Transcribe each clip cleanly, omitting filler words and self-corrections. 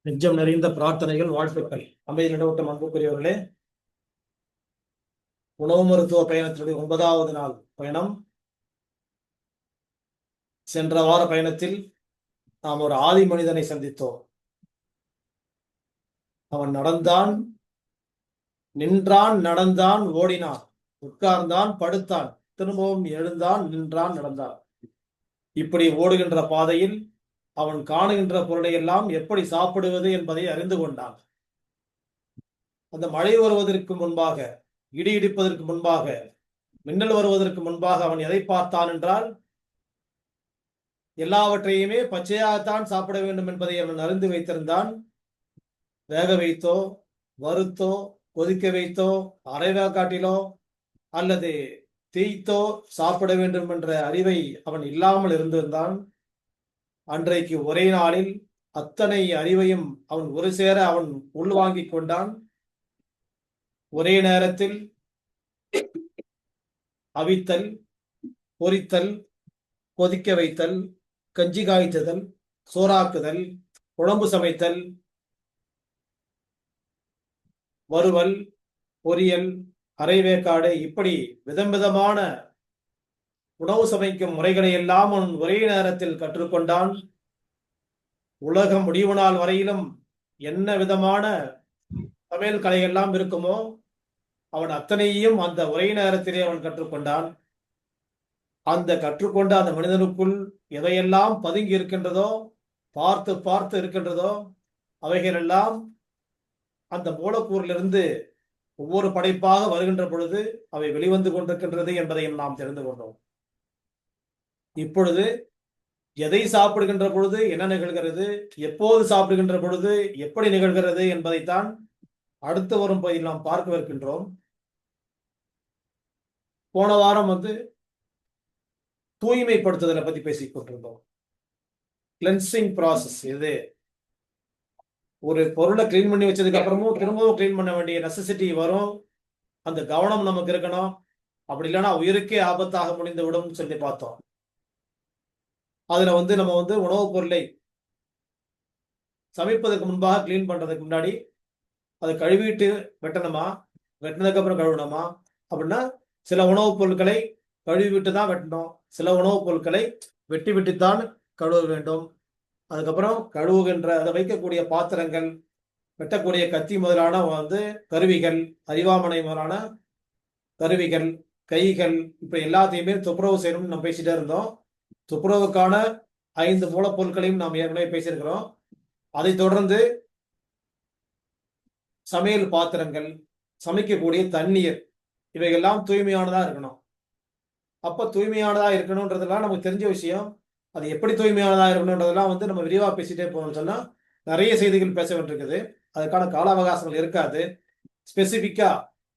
நெஞ்சம் நிறைந்த பிரார்த்தனைகள், வாழ்த்துக்கள். அமைதி நிலவட்டம். அன்புக்குரியவர்களே, உணவு மருத்துவ பயணத்தினுடைய 9வது நாள் பயணம். சென்ற வார பயணத்தில் நாம் ஒரு ஆதி மனிதனை சந்தித்தோம். அவன் நடந்தான், நின்றான், நடந்தான், ஓடினான், உட்கார்ந்தான், படுத்தான், திரும்பவும் எழுந்தான், நின்றான், நடந்தான். இப்படி ஓடுகின்ற பாதையில் அவன் காணுகின்ற பொருளை எல்லாம் எப்படி சாப்பிடுவது என்பதை அறிந்து கொண்டான். அந்த மழை வருவதற்கு முன்பாக, இடி இடிப்பதற்கு முன்பாக, மின்னல் வருவதற்கு முன்பாக அவன் எதை பார்த்தான் என்றால், எல்லாவற்றையுமே பச்சையாகத்தான் சாப்பிட வேண்டும் என்பதை அவன் அறிந்து வைத்திருந்தான். வேக வைத்தோ, வறுத்தோ, கொதிக்க வைத்தோ, அரைவேக்காட்டிலோ அல்லது தேய்த்தோ சாப்பிட வேண்டும் என்ற அறிவை அவன் இல்லாமல் இருந்திருந்தான். அன்றைக்கு ஒரே நாளில் அத்தனை அறிவையும் அவன் ஒரு சேர அவன் உள்வாங்கிக் கொண்டான். ஒரே நேரத்தில் அவித்தல், பொரித்தல், கொதிக்க வைத்தல், கஞ்சி காய்ச்சுதல், சோறாக்குதல், குழம்பு சமைத்தல், வறுவல், பொரியல், அரைவேக்காடு, இப்படி விதம் விதமான உணவு சமைக்கும் முறைகளை எல்லாம் அவன் ஒரே நேரத்தில் கற்றுக்கொண்டான். உலகம் முடிவு நாள் வரையிலும் என்ன விதமான சமையல் கலையெல்லாம் இருக்குமோ அவன் அத்தனையும் அந்த ஒரே நேரத்திலே அவன் கற்றுக்கொண்டான். அந்த கற்றுக்கொண்ட அந்த மனிதனுக்குள் எதையெல்லாம் பதுங்கி இருக்கின்றதோ, பார்த்து பார்த்து இருக்கின்றதோ, அவைகளெல்லாம் அந்த மூலக்கூறிலிருந்து ஒவ்வொரு படைப்பாக வருகின்ற பொழுது அவை வெளிவந்து கொண்டிருக்கின்றது என்பதையும் நாம் தெரிந்து கொண்டோம். இப்பொழுது எதை சாப்பிடுகின்ற பொழுது என்ன நிகழ்கிறது, எப்போது சாப்பிடுகின்ற பொழுது எப்படி நிகழ்கிறது என்பதைத்தான் அடுத்து வரும் பகுதியில் நாம் பார்க்கவிருக்கின்றோம். போன வாரம் தூய்மைப்படுத்துதலை பத்தி பேசிக் கொண்டிருந்தோம். Cleansing process. இது ஒரு பொருளை கிளீன் பண்ணி வச்சதுக்கு அப்புறமும் திரும்பவும் கிளீன் பண்ண வேண்டிய நெசசிட்டி வரும். அந்த கவனம் நமக்கு இருக்கணும். அப்படி இல்லைன்னா உயிருக்கே ஆபத்தாக முடிந்து விடும் சொல்லி பார்த்தோம். அதுல நம்ம உணவுப் பொருளை சமைப்பதற்கு முன்பாக கிளீன் பண்றதுக்கு முன்னாடி அதை கழுவிட்டு வெட்டணுமா, வெட்டினதுக்கு அப்புறம் கழுவணுமா அப்படின்னா, சில உணவுப் பொருட்களை கழுவிட்டு தான் வெட்டணும், சில உணவுப் பொருட்களை வெட்டி விட்டுத்தான் கழுவ வேண்டும். அதுக்கப்புறம் கழுவுகின்ற அதை வைக்கக்கூடிய பாத்திரங்கள், வெட்டக்கூடிய கத்தி முதலான கருவிகள், அரிவாமனை முதலான கருவிகள், கைகள், இப்ப எல்லாத்தையுமே துப்புரவு செய்யணும்னு நம்ம பேசிட்டே இருந்தோம். துப்புரவுக்கான 5 மூலப்பொருட்களையும் நாம் ஏற்கனவே பேசியிருக்கிறோம். அதை தொடர்ந்து சமையல் பாத்திரங்கள், சமைக்கக்கூடிய தண்ணீர், இவைகள்லாம் தூய்மையானதா இருக்கணும். அப்ப தூய்மையானதா இருக்கணும்ன்றதெல்லாம் நமக்கு தெரிஞ்ச விஷயம். அது எப்படி தூய்மையானதா இருக்கணும்ன்றதெல்லாம் நம்ம விரிவா பேசிட்டே போகணும்னு சொன்னா நிறைய செய்திகள் பேச வேண்டியிருக்குது. அதுக்கான கால அவகாசங்கள் இருக்காது. ஸ்பெசிபிக்கா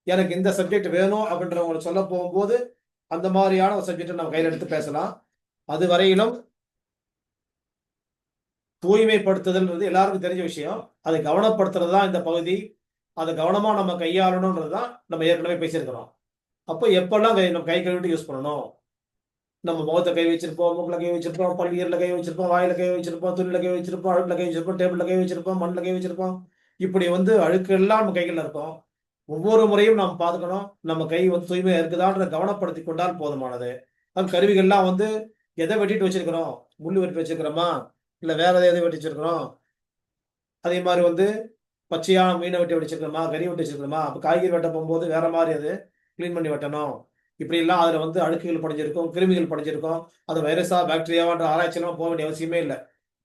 எனக்கு இந்த சப்ஜெக்ட் வேணும் அப்படின்றவங்களை சொல்ல போகும்போது அந்த மாதிரியான ஒரு சப்ஜெக்டை நம்ம கையில் எடுத்து பேசலாம். அது வரையிலும் தூய்மைப்படுத்துதல்ன்றது எல்லாருக்கும் தெரிஞ்ச விஷயம். அதை கவனப்படுத்துறது தான் இந்த பகுதி. அதை கவனமா நம்ம கையாளணும்ன்றது தான் நம்ம ஏற்கனவே பேசியிருக்கிறோம். அப்போ எப்பெல்லாம் நம்ம கை கழுவிட்டு யூஸ் பண்ணணும், நம்ம முகத்தை கை வச்சிருப்போம், மூக்கில் கை வச்சிருப்போம், பல்லியரில் கை வச்சிருப்போம், வாயில கை வச்சிருப்போம், துணியில் கை வச்சிருப்போம், அடுப்பில் கை வச்சிருப்போம், டேபிளில் கை வச்சிருப்போம், மண்ணில் கை வச்சிருப்போம். இப்படி அழுக்கு எல்லாம் நம்ம கைகளில் இருக்கும். ஒவ்வொரு முறையும் நாம் பார்த்துக்கணும், நம்ம கை தூய்மையா இருக்குதான்ற கவனப்படுத்தி கொண்டால் போதுமானது. அது கருவிகள்லாம் எதை வெட்டிட்டு வச்சிருக்கிறோம், முள் வெட்டி வச்சிருக்கிறோமா, இல்லை வேற எதை வெட்டி வச்சிருக்கிறோம், அதே மாதிரி பச்சையான மீனை வெட்டி வச்சிருக்கிறோமா, கறி வெட்டி வச்சிருக்கிறோமா, அப்போ காய்கறி வெட்ட போகும்போது வேற மாதிரி அது கிளீன் பண்ணி வெட்டணும். இப்படிலாம் அதில் அழுக்குகள் படிஞ்சிருக்கும், கிருமிகள் படிஞ்சிருக்கும். அது வைரஸா பாக்டீரியாவான்ற ஆராய்ச்சியெல்லாம் போக வேண்டிய அவசியமே இல்லை.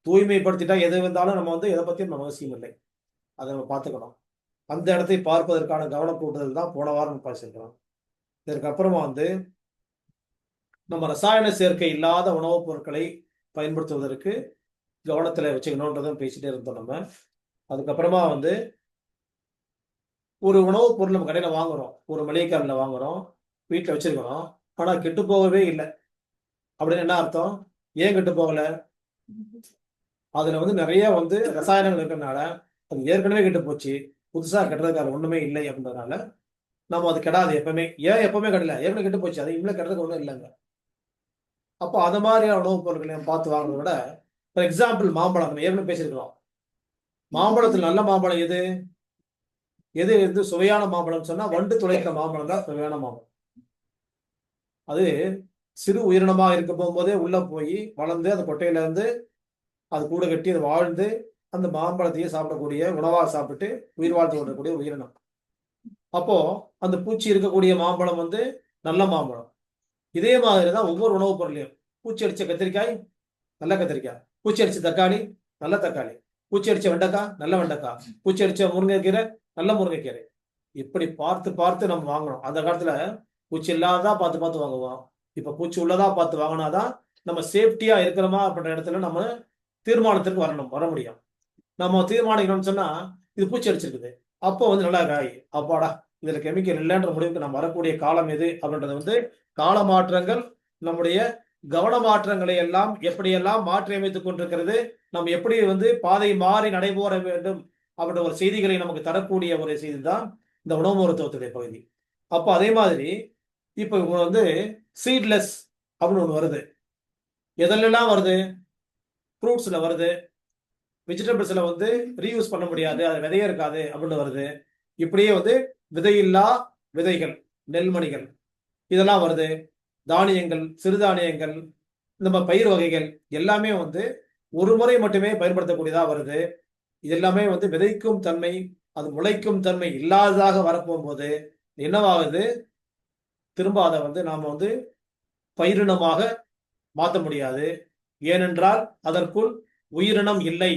தூய்மைப்படுத்திட்டா எது இருந்தாலும் நம்ம எதை பற்றியும் நம்ம அவசியம் இல்லை. அதை நம்ம பார்த்துக்கணும். அந்த இடத்தை பார்ப்பதற்கான கவனக்கூட்டுதல் தான் போன வாரம் பேசியிருக்கிறோம். இதற்கப்புறமா நம்ம ரசாயன சேர்க்கை இல்லாத உணவுப் பொருட்களை பயன்படுத்துவதற்கு கவனத்தில் வச்சுக்கணுன்றதும் பேசிட்டே இருந்தோம். நம்ம அதுக்கப்புறமா ஒரு உணவுப் பொருள் நம்ம கடையில் வாங்குறோம், ஒரு மளிகை கடையில் வாங்குறோம், வீட்டில் வச்சிருக்கிறோம், ஆனால் கெட்டு போகவே இல்லை அப்படின்னு என்ன அர்த்தம்? ஏன் கெட்டு போகல? அதுல நிறைய ரசாயனங்கள் இருக்கிறதுனால அது ஏற்கனவே கெட்டு போச்சு, புதுசா கெட்டுறதுக்காக ஒண்ணுமே இல்லை அப்படின்றதுனால நம்ம அது கெடாது எப்பவுமே. ஏன் எப்பவுமே கெடல? ஏற்கனவே கெட்டு போச்சு, அது இவ்வளவு கெடுறதுக்கு ஒன்றும் இல்லைங்க. அப்போ அது மாதிரியான உணவுப் பொருட்களை பார்த்து வாங்குறத விட, ஃபார் எக்ஸாம்பிள் மாம்பழம், நம்ம ஏற்கனவே பேசியிருக்கிறோம். மாம்பழத்தில் நல்ல மாம்பழம் எது எது வந்து சுவையான மாம்பழம் சொன்னா வண்டு துளைக்கிற மாம்பழம் தான் சுவையான மாம்பழம். அது சிறு உயிரினமா இருக்க போகும்போதே உள்ள போய் வளர்ந்து அந்த கொட்டையில இருந்து அது கூட கட்டி அது வாழ்ந்து அந்த மாம்பழத்தையே சாப்பிடக்கூடிய உணவா சாப்பிட்டு உயிர் வாழ்த்து கொண்டக்கூடிய உயிரினம். அப்போ அந்த பூச்சி இருக்கக்கூடிய மாம்பழம் வந்து நல்ல மாம்பழம். இதே மாதிரி தான் ஒவ்வொரு உணவுப் பொருளையும். பூச்சி அடிச்ச கத்திரிக்காய் நல்ல கத்திரிக்காய், பூச்சி அடிச்ச தக்காளி நல்ல தக்காளி, பூச்சி அடிச்ச வெண்டைக்காய் நல்ல வெண்டைக்காய், பூச்சி அடிச்ச முருங்கைக்கீரை நல்ல முருங்கைக்கீரை. இப்படி பார்த்து பார்த்து நம்ம வாங்கணும். அந்த காலத்துல பூச்சி இல்லாததா பார்த்து பார்த்து வாங்குவோம். இப்ப பூச்சி உள்ளதா பார்த்து வாங்கினாதான் நம்ம சேஃப்டியா இருக்கிறோமா அப்படின்ற இடத்துல நம்ம தீர்மானத்திற்கு வர முடியும். நம்ம தீர்மானிக்கணும்னு சொன்னா இது பூச்சி அடிச்சிருக்குது, அப்போ வந்து நல்லா காய் அப்பாடா இதுல கெமிக்கல் இல்லைன்ற முடிவுக்கு நம்ம வரக்கூடிய காலம் எது அப்படின்றது வந்து கால மாற்றங்கள் நம்முடைய கவன மாற்றங்களை எல்லாம் எப்படியெல்லாம் மாற்றி அமைத்துக் கொண்டிருக்கிறது, நம்ம எப்படி வந்து பாதை மாறி நடைபோற வேண்டும் அப்படின்ற ஒரு செய்திகளை நமக்கு தரக்கூடிய ஒரு செய்தி தான் இந்த உணவு மருத்துவத்துடைய பகுதி. அப்போ அதே மாதிரி இப்போ வந்து சீட்லெஸ் அப்படின்னு ஒன்று வருது. எதெல்லாம் வருது? ஃப்ரூட்ஸ்ல வருது, வெஜிடபிள்ஸ்ல வந்து ரீயூஸ் பண்ண முடியாது, அது விதையே இருக்காது அப்படின்னு வருது. இப்படியே வந்து விதையில்லா விதைகள், நெல்மணிகள் இதெல்லாம் வருது. தானியங்கள், சிறுதானியங்கள், இந்த பயிர் வகைகள் எல்லாமே வந்து ஒரு முறை மட்டுமே பயன்படுத்தக்கூடியதா வருது. இது எல்லாமே வந்து விதைக்கும் தன்மை, அது முளைக்கும் தன்மை இல்லாததாக வரப்போகும்போது என்னவாகுது? திரும்ப அதை வந்து நாம வந்து பயிரினமாக மாற்ற முடியாது. ஏனென்றால் அதற்குள் உயிரினம் இல்லை,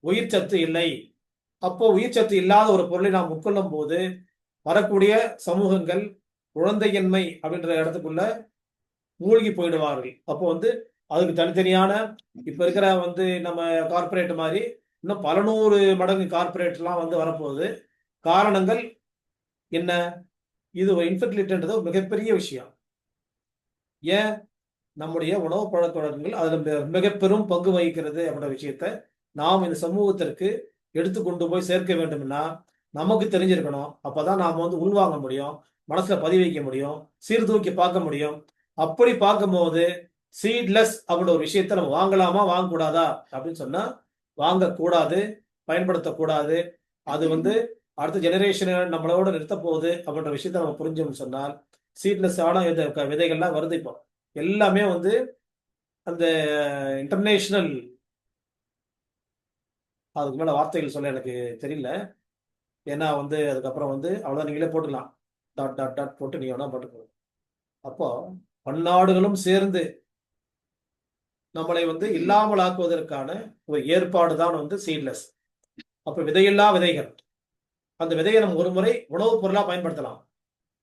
உயிர் சத்து இல்லை. அப்போ உயிர் சத்து இல்லாத ஒரு பொருளை நாம் உட்கொள்ளும் போது வரக்கூடிய சமூகங்கள் குழந்தையின்மை அப்படின்ற இடத்துக்குள்ள மூழ்கி போயிடுவார்கள். அப்போ வந்து அதுக்கு தனித்தனியான இப்ப இருக்கிற வந்து நம்ம கார்பரேட் மாதிரி இன்னும் பல 100 மடங்கு கார்பரேட்லாம் வந்து வரப்போகுது. காரணங்கள் என்ன? இது ஒரு இன்ஃபெர்டிலிட்டின்றது ஒரு மிகப்பெரிய விஷயம். ஏன்? நம்முடைய உணவு பழக்க வழக்கங்கள் அதுல மிக பெரும் பங்கு வகிக்கிறது அப்படின்ற விஷயத்த நாம் இந்த சமூகத்திற்கு எடுத்து கொண்டு போய் சேர்க்க வேண்டும்னா நமக்கு தெரிஞ்சிருக்கணும். அப்பதான் நாம வந்து உள்வாங்க முடியும், மனசுல பதிவு வைக்க முடியும், சீர்தூக்கி பார்க்க முடியும். அப்படி பார்க்கும்போது சீட்லெஸ் அப்படின்ற ஒரு விஷயத்த நம்ம வாங்கலாமா வாங்கக்கூடாதா அப்படின்னு சொன்னா வாங்கக்கூடாது, பயன்படுத்தக்கூடாது. அது வந்து அடுத்த ஜெனரேஷனை நம்மளோட நிறுத்த போகுது அப்படின்ற விஷயத்த நம்ம புரிஞ்சோம்னு சொன்னால் சீட்லெஸ் ஆன விதைகள்லாம் வருது. இப்போ எல்லாமே வந்து அந்த இன்டர்நேஷனல், அதுக்கு மேல வார்த்தைகள் சொல்ல எனக்கு தெரியல. ஏன்னா வந்து அதுக்கப்புறம் வந்து அவ்வளோதான், நீங்களே போட்டுக்கலாம், டாட் டாட் டாட் போட்டு நீங்க வேணா போட்டுக்கணும். அப்போ பன்னாடுகளும் சேர்ந்து நம்மளை வந்து இல்லாமல் ஆக்குவதற்கான ஒரு ஏற்பாடு தான் வந்து சீட்லெஸ். அப்ப விதையில்லா விதைகள், அந்த விதையை நம்ம ஒரு முறை உணவுப் பொருளா பயன்படுத்தலாம்,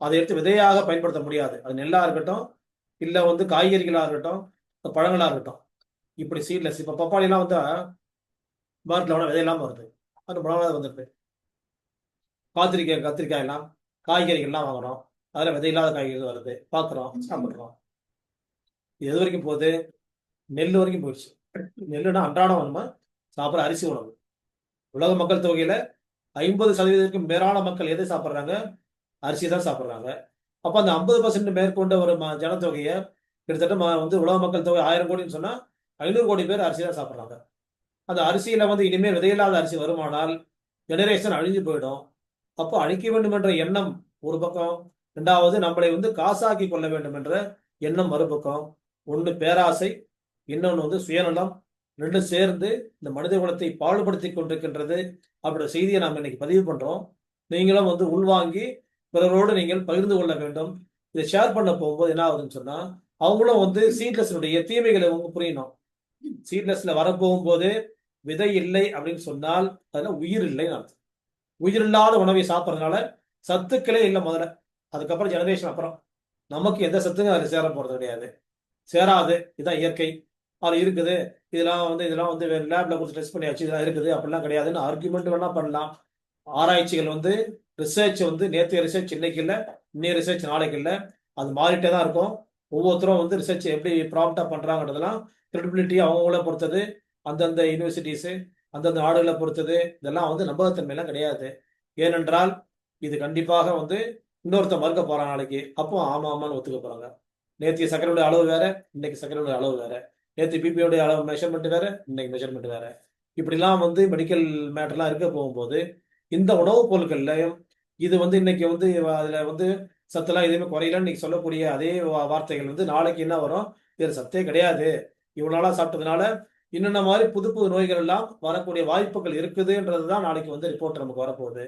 அதை எடுத்து விதையாக பயன்படுத்த முடியாது. அது நெல்லா இருக்கட்டும், இல்ல வந்து காய்கறிகளா இருக்கட்டும், பழங்களா இருக்கட்டும். இப்படி சீட்லெஸ். இப்ப பப்பாளி எல்லாம் வந்து மார்க்கெட்ல வேணா விதையெல்லாம் வருது, அது பழமாக வந்துருக்கு. கத்திரிக்காய் எல்லாம் காய்கறிகள்லாம் வாங்குறோம், அதுல விதையில்லாத காய்கறிகள் வருது, பார்க்குறோம், சாப்பிட்றோம். எது வரைக்கும் போகுது? நெல் வரைக்கும் போயிடுச்சு. நெல்லுனா அன்றாடம் நம்ம சாப்பிட்ற அரிசி உணவு. உலக மக்கள் தொகையில 50% மேலான மக்கள் எதை சாப்பிட்றாங்க? அரிசி தான் சாப்பிட்றாங்க. அப்ப அந்த 50% மேற்கொண்ட ஒரு ஜனத்தொகையை கிட்டத்தட்ட வந்து உலக மக்கள் தொகை 1000 கோடின்னு சொன்னா 500 கோடி பேர் அரிசி தான் சாப்பிட்றாங்க. அந்த அரிசியில வந்து இனிமேல் விதையில்லாத அரிசி வருமானால் ஜெனரேஷன் அழிஞ்சு போயிடும். அப்போ அழிக்க வேண்டும் என்ற எண்ணம் ஒரு பக்கம், இரண்டாவது நம்மளை வந்து காசாக்கி கொள்ள வேண்டும் என்ற எண்ணம் மறுபக்கம். ஒன்று பேராசை, இன்னொன்று வந்து சுயநலம். ரெண்டும் சேர்ந்து இந்த மனித குலத்தை பாடுபடுத்தி கொண்டிருக்கின்றது அப்படின்ற செய்தியை நாம் இன்னைக்கு பதிவு பண்றோம். நீங்களும் வந்து உள்வாங்கி பிறரோடு நீங்கள் பகிர்ந்து கொள்ள வேண்டும். இதை ஷேர் பண்ண போகும்போது என்ன ஆகுதுன்னு சொன்னா அவங்களும் வந்து சீட்லெஸ்னுடைய தீமைகளை அவங்க புரியணும். சீட்லெஸ்ல வரப்போகும் போது விதை இல்லை அப்படின்னு சொன்னால் அதுல உயிர் இல்லைன்னு அர்த்தம். உயிர் இல்லாத உணவை சாப்பிட்றதுனால சத்துக்களே இல்லை முதல்ல. அதுக்கப்புறம் ஜெனரேஷன் அப்புறம் நமக்கு எந்த சத்துக்கும் அதில் சேர போறது கிடையாது, சேராது. இதுதான் இயற்கை, அது இருக்குது. இதெல்லாம் வந்து லேப்ல கொடுத்து டெஸ்ட் பண்ணியாச்சு, இதெல்லாம் இருக்குது அப்படிலாம் கிடையாதுன்னு ஆர்குமெண்ட் வேணா பண்ணலாம். ஆராய்ச்சிகள் வந்து ரிசர்ச் வந்து நேற்றைய ரிசர்ச் இன்னைக்கு இல்லை, இன்னைய ரிசர்ச் நாளைக்கு இல்லை, அது மாறிட்டே தான் இருக்கும். ஒவ்வொருத்தரும் வந்து ரிசர்ச் எப்படி ப்ராப்டா பண்றாங்கன்றதெல்லாம் கிரெடிபிலிட்டி அவங்கள பொறுத்தது, அந்தந்த யூனிவர்சிட்டிஸு அந்தந்த நாடுகளை பொறுத்தது. இதெல்லாம் வந்து நம்பகத்தன்மையெல்லாம் கிடையாது. ஏனென்றால் இது கண்டிப்பாக வந்து இன்னொருத்த மறுக்க போறான் நாளைக்கு, அப்போ ஆமா ஆமான்னு ஒத்துக்க போறாங்க. நேற்றைய சர்க்கரையுடைய அளவு வேற, இன்னைக்கு சர்க்கரையுடைய அளவு வேற. நேற்று பிபியோடைய அளவு மெஷர்மெண்ட் வேற, இன்னைக்கு மெஷர்மெண்ட் வேற. இப்படிலாம் வந்து மெடிக்கல் மேட்டர்லாம் இருக்க போகும்போது இந்த உணவுப் பொருட்கள்லையும் இது வந்து இன்னைக்கு வந்து அதுல வந்து சத்தெல்லாம் எதுவுமே குறையலன்னு இன்னைக்கு சொல்லக்கூடிய அதே வார்த்தைகள் வந்து நாளைக்கு என்ன வரும்? இதுல சத்தே கிடையாது. இவ்வளவு நாளா சாப்பிட்டதுனால இன்னென்ன மாதிரி புது புது நோய்கள் எல்லாம் வரக்கூடிய வாய்ப்புகள் இருக்குதுன்றது தான் நாளைக்கு வந்து ரிப்போர்ட் நமக்கு வரப்போகுது.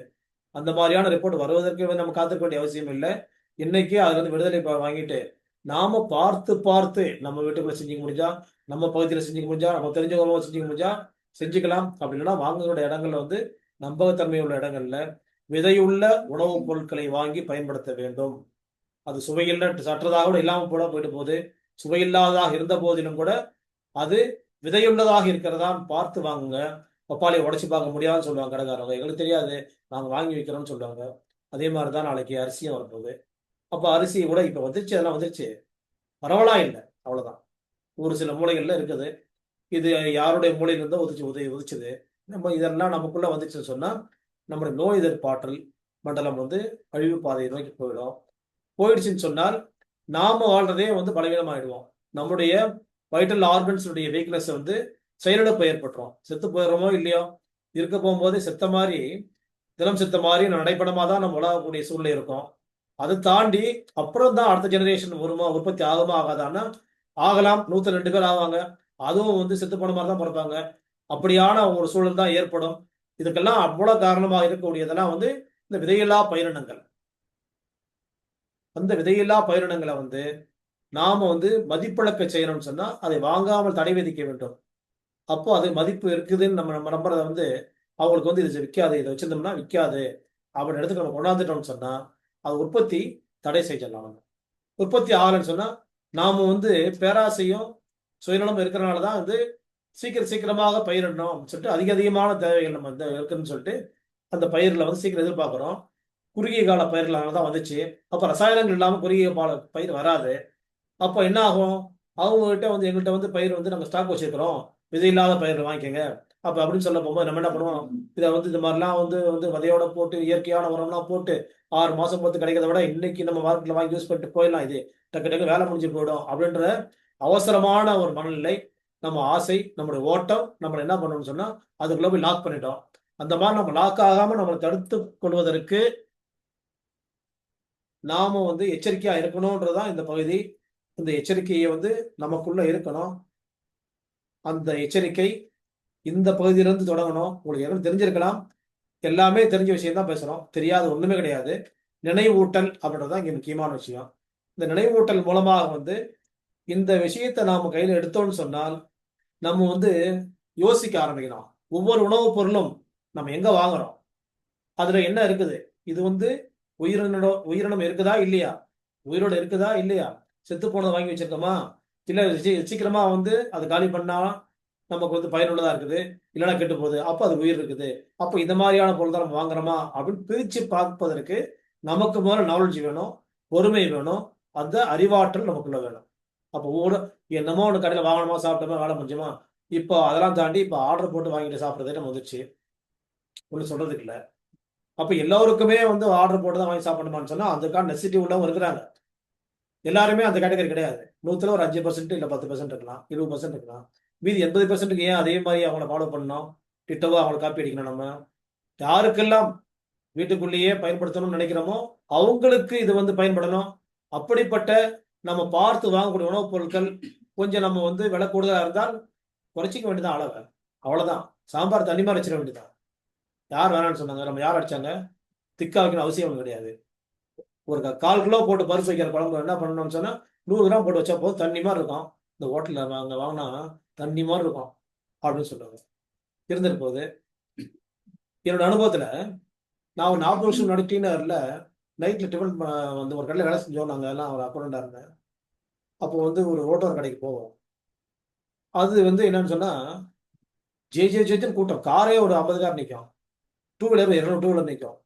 அந்த மாதிரியான ரிப்போர்ட் வருவதற்கு வந்து நம்ம காத்திருக்க வேண்டிய அவசியம் இல்லை. இன்னைக்கு அதுல இருந்து விடுதலை வாங்கிட்டு நாம பார்த்து பார்த்து நம்ம வீட்டுக்குள்ள செஞ்சுக்க முடிஞ்சா, நம்ம பகுதியில செஞ்சுக்க முடிஞ்சா, நம்ம தெரிஞ்சவங்க செஞ்சுக்க முடிஞ்சா செஞ்சுக்கலாம். அப்படி இல்லைன்னா வாங்கக்கூடிய இடங்கள்ல வந்து நம்பகத்தன்மை உள்ள இடங்கள்ல விதையுள்ள உணவுப் பொருட்களை வாங்கி பயன்படுத்த வேண்டும். அது சுவையில்ல சற்றதாக கூட இல்லாம கூட போயிட்டு போகுது. சுவையில்லாததாக இருந்த போதிலும் கூட அது விதையுள்ளதாக இருக்கிறதான்னு பார்த்து வாங்குங்க. பப்பாளிய உடைச்சு பார்க்க முடியாதுன்னு சொல்லுவாங்க கடைக்காரங்க. எங்களுக்கு தெரியாது. நாங்க வாங்கி வைக்கிறோம்னு சொல்லுவாங்க. அதே மாரி தான் நாளைக்கு அரிசியும் வரப்போகுது. அப்ப அரிசி கூட இப்ப வந்துருச்சு, அதெல்லாம் வந்துருச்சு. பரவலா இல்ல. அவ்வளவுதான். ஒரு சில மூலைகள்ல இருக்குது. இது யாருடைய மூலையில இருந்தோ உதிச்சது. நம்ம இதெல்லாம் நமக்குள்ள வந்துச்சுன்னு சொன்னா, நம்முடைய நோய் எதிர்ப்பாற்றல் மண்டலம் வந்து அழிவு பாதையை நோக்கி போயிடும். போயிடுச்சுன்னு சொன்னால், நாம வாழ்றதே வந்து பலவீனமாயிடுவோம். நம்முடைய வைட்டல் ஆர்கன்ஸ் உடைய வீக்னஸ் வந்து செயலிழப்பு ஏற்பட்டுரும். செத்து போயிடுறோமோ இல்லையோ, இருக்க போகும்போதே செத்த மாரி, தினம் செத்த மாரி நடைப்படமா தான் நம்ம உலகக்கூடிய சூழ்நிலை இருக்கும். அதை தாண்டி அப்புறம் தான் அடுத்த ஜெனரேஷன் வருமா, உற்பத்தி ஆகுமா ஆகாதான்னா, ஆகலாம். 102 பேர் ஆவாங்க. அதுவும் வந்து செத்து போன மாரி தான் பொறப்பாங்க. அப்படியான ஒரு சூழல் தான் ஏற்படும். இதுக்கெல்லாம் அவ்வளவு காரணமா இருக்கக்கூடியதெல்லாம் வந்து இந்த விதையில்லா பயிரினங்கள். அந்த விதையில்லா பயிரினங்கள வந்து நாம வந்து மதிப்பிழக்க செய்யணும்னு சொன்னா, அதை வாங்காமல் தடை விதிக்க வேண்டும். அப்போ அது மதிப்பு இருக்குதுன்னு நம்ம நம்ம நம்புறத வந்து அவங்களுக்கு வந்து இது விக்காது. இத வச்சிருந்தோம்னா விக்காது. அப்படின்ற இடத்துக்கு நம்ம கொண்டாந்துட்டோம்னு சொன்னா, அது உற்பத்தி தடை செஞ்சிடலாம் நம்ம. உற்பத்தி ஆகலன்னு சொன்னா, நாம வந்து பேராசையும், சுயநலமும் இருக்கிறனால தான் வந்து சீக்கிரமாக பயிரிடணும் அப்படின்னு சொல்லிட்டு அதிகமான தேவைகள் நம்ம வந்து இருக்குன்னு சொல்லிட்டு, அந்த பயிர்ல வந்து சீக்கிரம் எதிர்பார்க்கிறோம். குறுகிய கால பயிர்கள் அதனால தான் வந்துச்சு. அப்ப ரசாயனங்கள் இல்லாம குறுகிய கால பயிர் வராது. அப்ப என்ன ஆகும்? அவங்ககிட்ட வந்து எங்கள்ட்ட வந்து பயிர் வந்து நாங்க ஸ்டாக் வச்சிருக்கிறோம். விதை இல்லாத பயிர்கள் வாங்கிக்கங்க. அப்ப அப்படின்னு சொல்ல போம்போது நம்ம என்ன பண்ணுவோம்? இத வந்து இந்த மாரிலாம் வந்து வந்து விதையோட போட்டு இயற்கையான உரம்லாம் போட்டு 6 மாசம் பொறுத்து கிடைக்கிறத விட இன்னைக்கு நம்ம மார்க்கெட்ல வாங்கி யூஸ் பண்ணிட்டு போயிடலாம் இது. டக்கு டக்குன்னு வேலை முடிஞ்சு போயிடும். அப்படின்ற அவசரமான ஒரு மனநிலை, நம்ம ஆசை, நம்முடைய ஓட்டம் நம்மள என்ன பண்ணணும்னு சொன்னா, அதுக்குள்ள போய் லாக் பண்ணிட்டோம். அந்த மாரி நம்ம லாக் ஆகாம நம்மள தடுத்துக் கொள்வதற்கு நாம வந்து எச்சரிக்கையா இருக்கணும்ன்றது தான் இந்த பகுதி. இந்த எச்சரிக்கைய வந்து நமக்குள்ள இருக்கணும். அந்த எச்சரிக்கை இந்த பகுதியிலிருந்து தொடங்கணும். உங்களுக்கு ஏற்கனவே தெரிஞ்சிருக்கலாம். எல்லாமே தெரிஞ்ச விஷயம் தான் பேசுறோம். தெரியாத ஒண்ணுமே கிடையாது. நினைவூட்டல் அப்படின்றது தான் இங்க முக்கியமான விஷயம். இந்த நினைவூட்டல் மூலமாக வந்து இந்த விஷயத்த நாம கையில எடுத்தோம்னு சொன்னால், நம்ம வந்து யோசிக்க ஆரம்பிக்கணும். ஒவ்வொரு உணவுப் பொருளும் நம்ம எங்க வாங்குறோம்? அதுல என்ன இருக்குது? இது வந்து உயிரினம் இருக்குதா? இல்லையா? உயிரோட இருக்குதா? இல்லையா? செத்து போனத வாங்கி வச்சிருக்கோமா? இல்ல சீக்கிரமா வந்து அத காலி பண்ணா நமக்கு வந்து பயனுள்ளதா இருக்குது. இல்லன்னா கெட்டு போகுது. அப்ப அது உயிர் இருக்குது. அப்ப இந்த மாரியான பொருள் தான் நம்ம வாங்குறோமா? அப்படின்னு பிரிச்சு பார்ப்பதற்கு நமக்கு முதல்ல நாலெட்ஜ் வேணும். பொறுமை வேணும். அந்த அறிவாற்றல் நமக்குள்ள வேணும். அப்ப என்னமோ ஒண்ணு கடையில வாங்குனோமா, சாப்பிட்டோமா, வேலை முடிஞ்சுமா? இப்போ அதெல்லாம் தாண்டி இப்ப ஆர்டர் போட்டு வாங்கிட்டு சாப்பிடுறதே நம்ம வந்துருச்சு. ஒண்ணும் சொல்றதுக்கு இல்ல. அப்ப எல்லோருக்குமே வந்து ஆர்டர் போட்டு தான் வாங்கி சாப்பிடணுமான்னு சொன்னா, அதுக்கான நெசசிட்டி உள்ளவங்க இருக்கிறாங்க. எல்லாருமே அந்த கேட்டகரி கிடையாது. 100ல ஒரு 5% இல்ல 10% இருக்கலாம். 20% இருக்கலாம். மீதி 80%க்கு ஏன் அதே மாரி அவங்கள ஃபாலோ பண்ணணும்? டிட்டோவா அவங்கள காப்பி அடிக்கணும் நம்ம. யாருக்கெல்லாம் வீட்டுக்குள்ளேயே பயன்படுத்தணும்னு நினைக்கிறோமோ, அவங்களுக்கு இது வந்து பயன்படணும். அப்படிப்பட்ட நம்ம பார்த்து வாங்கக்கூடிய உணவுப் பொருட்கள் கொஞ்சம் நம்ம வந்து விலை கூடுதலா இருந்தால் குறைச்சிக்க வேண்டியதுதான் அளவ. அவ்வளவுதான். சாம்பார் தண்ணி மாரி வச்சிட வேண்டியதுதான். யார் வேணாம்னு சொன்னாங்க? நம்ம யார் அடிச்சாங்க? திக்கா வைக்கணும்னு அவசியம் ஒண்ணும் கிடையாது. ஒரு 1/4 கிலோ போட்டு பருப்பு வைக்கிற குழம்பு என்ன பண்ணணும்னு சொன்னா, 100 கிராம் போட்டு வச்சா போதும். தண்ணி மாரி இருக்கும். இந்த ஹோட்டல்ல அங்க வாங்குனா தண்ணி மாரி இருக்கும். அப்படின்னு சொல்லுவாங்க. இருந்துட்டு போகுது. என்னோட அனுபவத்துல நான் ஒரு 40 வருஷம் முன்னாடி டி நகர்ல நைட்ல டிஃபன் வந்து ஒரு கடையில வேலை செஞ்சோம். நாங்க எல்லாம் ஒரு அக்கவுண்டன்டா இருந்தேன். அப்போ வந்து ஒரு ரோட்டோர கடைக்கு போவோம். அது வந்து என்னன்னு சொன்னா, ஜேன்னு கூட்டம். காரே ஒரு 50 கார் நிக்கும். டூ வீலர் 200 டூ வீலர் நிக்கும்.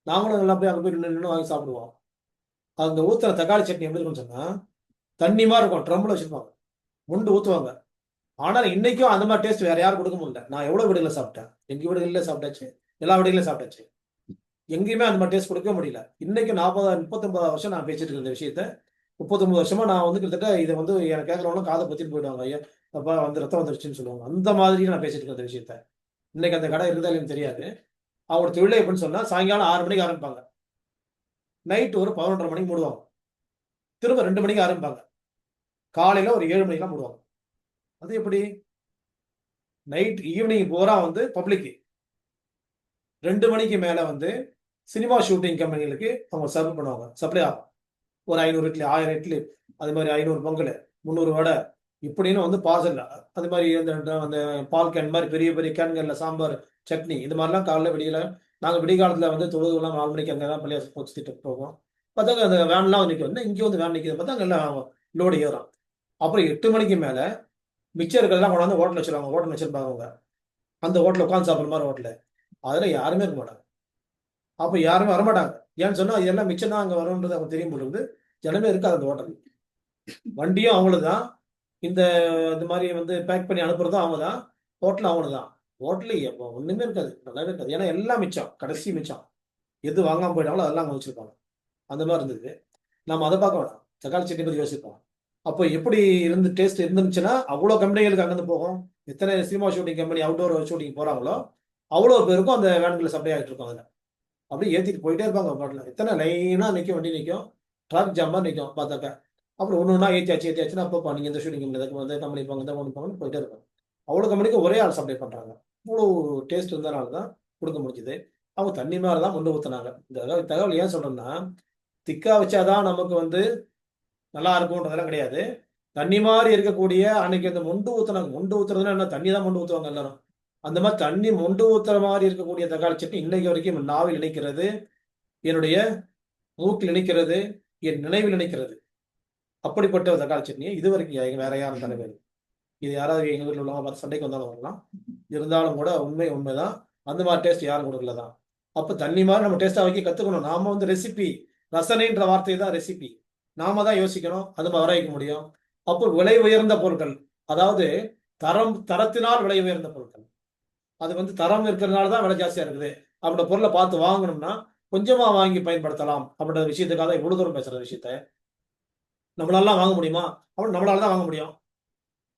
நாங்களும் எல்லாம் போய் அங்க போய் நின்னு வாங்கி சாப்பிடுவோம். அந்த ஊத்துற தக்காளி சட்னி எப்படி இருக்கும்னு சொன்னா, தண்ணி மாரி இருக்கும். ட்ரம்ல வச்சிருப்பாங்க. மொண்டு ஊத்துவாங்க. ஆனால் இன்னைக்கும் அந்த மாரி டேஸ்ட் வேற யாரும் குடுக்க முடியல. நான் எவ்வளவு வீடுகள்ல சாப்பிட்டேன். எங்க வீடுகள்ல சாப்பிட்டாச்சு. எல்லா வீடுகள்லயும் சாப்பிட்டாச்சு. எங்கேயுமே அந்த மாரி டேஸ்ட் குடுக்கவே முடியல. இன்னைக்கு 40 39 வருஷம் நான் பேசிட்டு இருக்க இந்த விஷயத்த. 39 வருஷமா நான் வந்து கிட்டத்தட்ட இத வந்து எனக்கு கேட்கிறவங்கலாம் காத பொத்திட்டு போயிடுவாங்க. ஐயா! அப்பா வந்து ரத்தம் வந்துருச்சுன்னு சொல்லுவாங்க. அந்த மாதிரி நான் பேசிட்டு இருக்கேன் இந்த விஷயத்த. இன்னைக்கு அந்த கடை இருந்தாலும் எனக்கு தெரியாது. அவங்களோட தொழிலே எப்படின்னு சொன்னா சாயங்காலம் 6 மணிக்கு ஆரம்பிப்பாங்க. நைட் ஒரு 11:30 மணிக்கு மூடுவாங்க. திரும்ப 2 மணிக்கு ஆரம்பிப்பாங்க. காலையில ஒரு 7 மணிக்கெல்லாம் மூடுவாங்க. அது எப்படி? நைட் ஈவினிங் பூரா வந்து பப்ளிக். 2 மணிக்கு மேல வந்து சினிமா ஷூட்டிங் கம்பெனிகளுக்கு அவங்க சர்வ் பண்ணுவாங்க. சப்ளை ஆகும். ஒரு 500 இட்லி, 1000 இட்லி, அது மாதிரி 500 பொங்கல், 300 வடை இப்படின்னு வந்து பார்சல். அது மாதிரி அந்த பால் கேன் மாதிரி பெரிய பெரிய கேன்கள்ல சாம்பார், சட்னி இது மாதிரிலாம் காலைல விடியல நாங்க விடிகாலத்துல வந்து தொழுதுலாம் 4 மணிக்கு அங்கே தான் பள்ளியாசு போச்சுட்டு போவோம். பார்த்தாங்க அந்த வேன்லாம் நிற்கும். என்ன இங்கே வந்து வேன் நிற்கிது பார்த்தா அங்கே எல்லாம் லோடு ஏறும். அப்புறம் 8 மணிக்கு மேல மிச்சர்கள்லாம் கொண்டாந்து ஹோட்டல் வச்சிருவாங்க. ஹோட்டல் வச்சிருப்பாங்க அவங்க. அந்த ஹோட்டல் உட்காந்து சாப்பிட்ற மாதிரி ஹோட்டலு. அதில் யாருமே இருக்க மாட்டாங்க. அப்போ யாருமே வரமாட்டாங்க. ஏன்னு சொன்னா இதெல்லாம் மிச்சம் தான் அங்கே வரும்ன்றது அவங்க தெரியும் போல இருந்து ஜனமே இருக்காது அந்த ஹோட்டல். வண்டியும் அவங்களுக்கு தான். இந்த மாதிரி வந்து பேக் பண்ணி அனுப்புறதும் அவங்க தான். ஹோட்டலும் அவங்களுக்கு தான். ஹோட்டலு ஒண்ணுமே இருக்காது. நல்லாவே இருக்காது. ஏன்னா எல்லாம் மிச்சம். கடைசி மிச்சம். எது வாங்காம போயிட்டாங்களோ அதெல்லாம் அங்கே வச்சிருப்பாங்க. அந்த மாதிரி இருந்தது. நம்ம அதை பார்க்க வேணாம். தக்காளி சட்னி பற்றி யோசிப்போம். அப்போ எப்படி இருந்து டேஸ்ட் இருந்துச்சுன்னா அவ்வளோ கம்பெனிகளுக்கு அங்கேருந்து போகும். எத்தனை cinema shooting company outdoor shooting போறாங்களோ அவ்வளோ பேருக்கும் அந்த வேன்களை சப்ளை ஆகிட்டு இருக்கும் அதில். அப்படியே ஏற்றிட்டு போயிட்டே இருப்பாங்க பாட்டில். எத்தனை லைனாக நிற்கும், வண்டி நிற்கும், டிராஃபிக் ஜாம் மாதிரி நிற்கும் பார்த்தாக்க. அப்புறம் ஒன்று ஒன்றா ஏற்றியாச்சுன்னா அப்போ நீங்கள் இந்த ஷூட்டிங் கம்பெனி வந்து கம்பெனி போங்க இந்த ஒன்று போங்கன்னு போயிட்டே இருக்கும். அவ்வளோ கம்பெனிக்கு ஒரே ஆள் சப்ளை பண்ணுறாங்க. இவ்வளோ டேஸ்ட் இருந்தனால தான் கொடுக்க முடிஞ்சுது. அவங்க தண்ணி மாதிரி தான் முண்டு ஊற்றுனாங்க. இந்த தகவல் ஏன் சொல்கிறேன்னா, திக்கா வச்சாதான் நமக்கு வந்து நல்லா இருக்கும்ன்றதெல்லாம் கிடையாது. தண்ணி மாதிரி இருக்கக்கூடிய அன்னைக்கு அந்த மொண்டு ஊத்துனாங்க. மொண்டு ஊத்துறதுன்னா என்ன, தண்ணி தான் மொண்டு ஊத்துவாங்க எல்லாரும். அந்த மாதிரி தண்ணி மொண்டு ஊத்துற மாதிரி இருக்கக்கூடிய தக்காளி சட்னி இன்னைக்கு வரைக்கும் என் நாவில் இணைக்கிறது, என்னுடைய மூக்கில் இணைக்கிறது, என் நினைவில் இணைக்கிறது. அப்படிப்பட்ட ஒரு தக்காளி சட்னியை இது வரைக்கும் வேற யாரும் தலைவர். இது யாராவது எங்க வீட்டில் உள்ளவங்க பார்த்து சண்டைக்கு வந்தாலும் வரலாம். இருந்தாலும் கூட உண்மைதான். அந்த மாதிரி டேஸ்ட் யாரும் கொடுக்கல தான். அப்ப தண்ணி மாதிரி நம்ம டேஸ்டா வைக்க கத்துக்கணும். நாம வந்து ரெசிபி, ரசனைன்ற வார்த்தை தான் ரெசிபி. நாம தான் யோசிக்கணும். அது வர வைக்க முடியும். அப்போ விலை உயர்ந்த பொருட்கள், அதாவது தரத்தினால் விலை உயர்ந்த பொருட்கள். அது வந்து தரம் இருக்கிறதுனால தான் விலை ஜாஸ்தியா இருக்குது. அப்படின்ற பொருளை பார்த்து வாங்கணும்னா கொஞ்சமா வாங்கி பயன்படுத்தலாம் அப்படின்ற விஷயத்துக்காக இவ்வளவு தூரம் பேசுற விஷயத்த நம்மளால வாங்க முடியுமா? அப்படி நம்மளால தான் வாங்க முடியும்.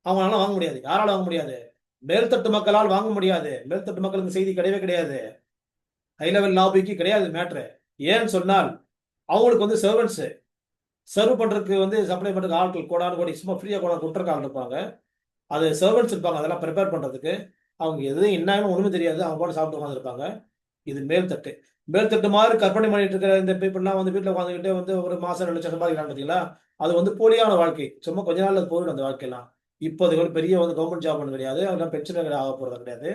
அவங்களால வாங்க முடியாது. யாரால வாங்க முடியாது? மேல்தட்டு மக்களால் வாங்க முடியாது. மேல்தட்டு மக்களுக்கு செய்தி கிடையவே கிடையாது. ஹை லெவல் லாபிக்கு கிடையாது மேட்ரு. ஏன்னு சொன்னால் அவங்களுக்கு வந்து சர்வன்ஸ் சர்வ் பண்றதுக்கு வந்து சப்ளை பண்றதுக்கு ஆட்கள் கோடானு கோடி சும்மா ஃப்ரீயா கொண்டாந்து கொடுத்துருக்க ஆள் இருப்பாங்க. அது சர்வன்ஸ் இருப்பாங்க அதெல்லாம் ப்ரிப்பேர் பண்றதுக்கு. அவங்க எதுவும் என்னன்னு ஒண்ணுமே தெரியாது. அவங்க பாட்டு சாப்பிட்டு உட்காந்துருப்பாங்க. இது மேல்தட்டு. மேல்தட்டு மாதிரி கற்பனை பண்ணிட்டு இருக்கிற இந்த பீப்புள்லாம் வந்து வீட்டில் உட்காந்துக்கிட்டே வந்து ஒரு மாசம் 2 லட்சம் சம்பாதிக்கிறாங்க பார்த்தீங்களா? அது வந்து போலியான வாழ்க்கை. சும்மா கொஞ்ச நாள்ல அது போயிடும் அந்த வாழ்க்கையெல்லாம். இப்போ அது வந்து பெரிய வந்து கவர்மெண்ட் ஜாப் ஒன்று கிடையாது. அதெல்லாம் பென்ஷன் ஆக போறது கிடையாது.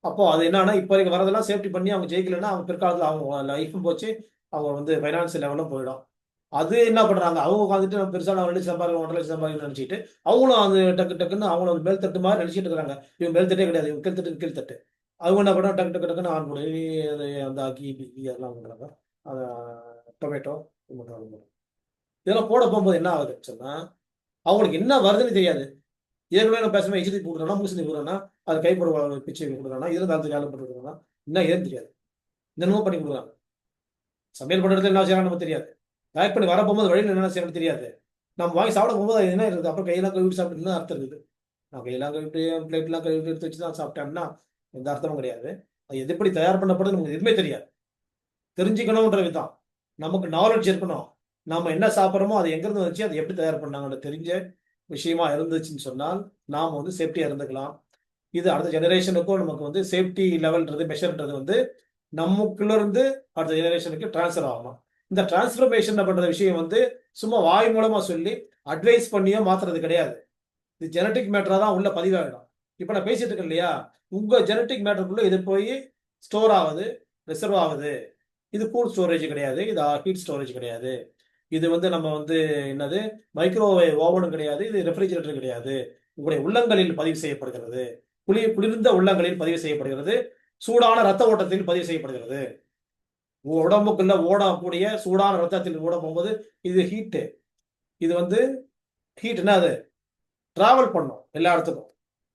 அப்போ அது என்னன்னா இப்போ வரைக்கும் வரதெல்லாம் சேஃப்டி பண்ணி அவங்க ஜெயிக்கலைன்னா அவங்க பிற்காலத்தில் அவங்க லைஃபும் போச்சு. அவங்க வந்து ஃபைனான்சியல் லெவலும் போயிடும். அது என்ன பண்றாங்க, அவங்க உட்காந்துட்டு நம்ம பெருசா நான் 2 லட்சம் சம்பாதிக்கணும் 1.5 லட்சம் சம்பாதிக்கணும்னு நினைச்சிட்டு அவங்களும் அது டக்குன்னு அவங்களும் வந்து மேல்தட்டு மாதிரி நினைச்சிட்டு இருக்காங்க. இவங்க மேல்தட்டே கிடையாது, இவங்க கீழ்த்தட்டு. அவங்க என்ன பண்ணா டக்குன்னு ஆன் பண்ணி அந்த அக்கி பிக்கி அதெல்லாம் பண்றாங்க. டொமேட்டோ இதெல்லாம் போட போகும்போது என்ன ஆகுதுன்னு சொன்னா அவங்களுக்கு என்ன வருதுன்னு தெரியாது. ஏற்கனவே நம்ம பேசாம எச்சிடி போடுறோம்னா மூசணி போடுறோம்னா அது கைப்பட பிச்சை கொடுக்குறாங்கன்னா இதில் தாழ்த்து வேலை போட்டுருக்காங்கன்னா என்ன ஏன்னு தெரியாது. என்னென்னமோ பண்ணி கொடுக்குறாங்க. சமையல் பண்ணுறது என்ன செய்யறாங்க நமக்கு தெரியாது. பேக் பண்ணி வர போகும்போது வழியில் என்ன செய்யணும்னு தெரியாது. நம்ம வாங்கி சாப்பிட போகும்போது அது என்ன இருக்குது, அப்புறம் கையெல்லாம் கழுவிட்டு சாப்பிட்டு அர்த்தம் இருக்குது. நான் கையெல்லாம் கழுவிட்டு பிளேட்லாம் கழுவிட்டு எடுத்து வச்சு தான் சாப்பிட்டேன்னா எந்த அர்த்தமும் கிடையாது. அது எது எப்படி தயார் பண்ணப்படுறது நமக்கு எதுவுமே தெரியாது. தெரிஞ்சுக்கணுன்ற விதம் நமக்கு நாலேஜ் இருக்கணும். நாம என்ன சாப்பிட்றோமோ அது எங்கிருந்து வந்துச்சு, அது எப்படி தயார் பண்ணாங்கன்னு தெரிஞ்ச விஷயமா இருந்துச்சுன்னு சொன்னால் நாம் வந்து சேஃப்டியா இருந்துக்கலாம். இது அடுத்த ஜெனரேஷனுக்கும் நமக்கு வந்து சேஃப்டி லெவல்ன்றது மெஷர்ன்றது வந்து நமக்குள்ள இருந்து அடுத்த ஜெனரேஷனுக்கு டிரான்ஸ்ஃபர் ஆகணும். இந்த டிரான்ஸ்ஃபர்மேஷன் பண்ற விஷயம் வந்து சும்மா வாய் மூலமா சொல்லி அட்வைஸ் பண்ணியோ மாத்துறது கிடையாது. இது ஜெனட்டிக் மேட்டரா தான் உள்ள பதிவாகிடும். இப்ப நான் பேசிட்டு இருக்கேன் இல்லையா, உங்க ஜெனட்டிக் மேட்டருக்குள்ள இது போய் ஸ்டோர் ஆகுது, ரிசர்வ் ஆகுது. இது கூல் ஸ்டோரேஜ் கிடையாது, இது ஹீட் ஸ்டோரேஜ் கிடையாது. இது வந்து நம்ம வந்து என்னது மைக்ரோவேவ் ஓவனும் கிடையாது, இது ரெஃப்ரிஜரேட்டர் கிடையாது. உங்களுடைய உள்ளங்களில் பதிவு செய்யப்படுகிறது. குளிர்ந்த உள்ளங்களில் பதிவு செய்யப்படுகிறது. சூடான ரத்த ஓட்டத்தில் பதிவு செய்யப்படுகிறது. உடம்புக்குள்ள ஓடக்கூடிய சூடான ரத்தத்தில் ஓட போகும்போது இது ஹீட்டு. இது வந்து ஹீட்னா அது டிராவல் பண்ணும் எல்லா இடத்துக்கும்.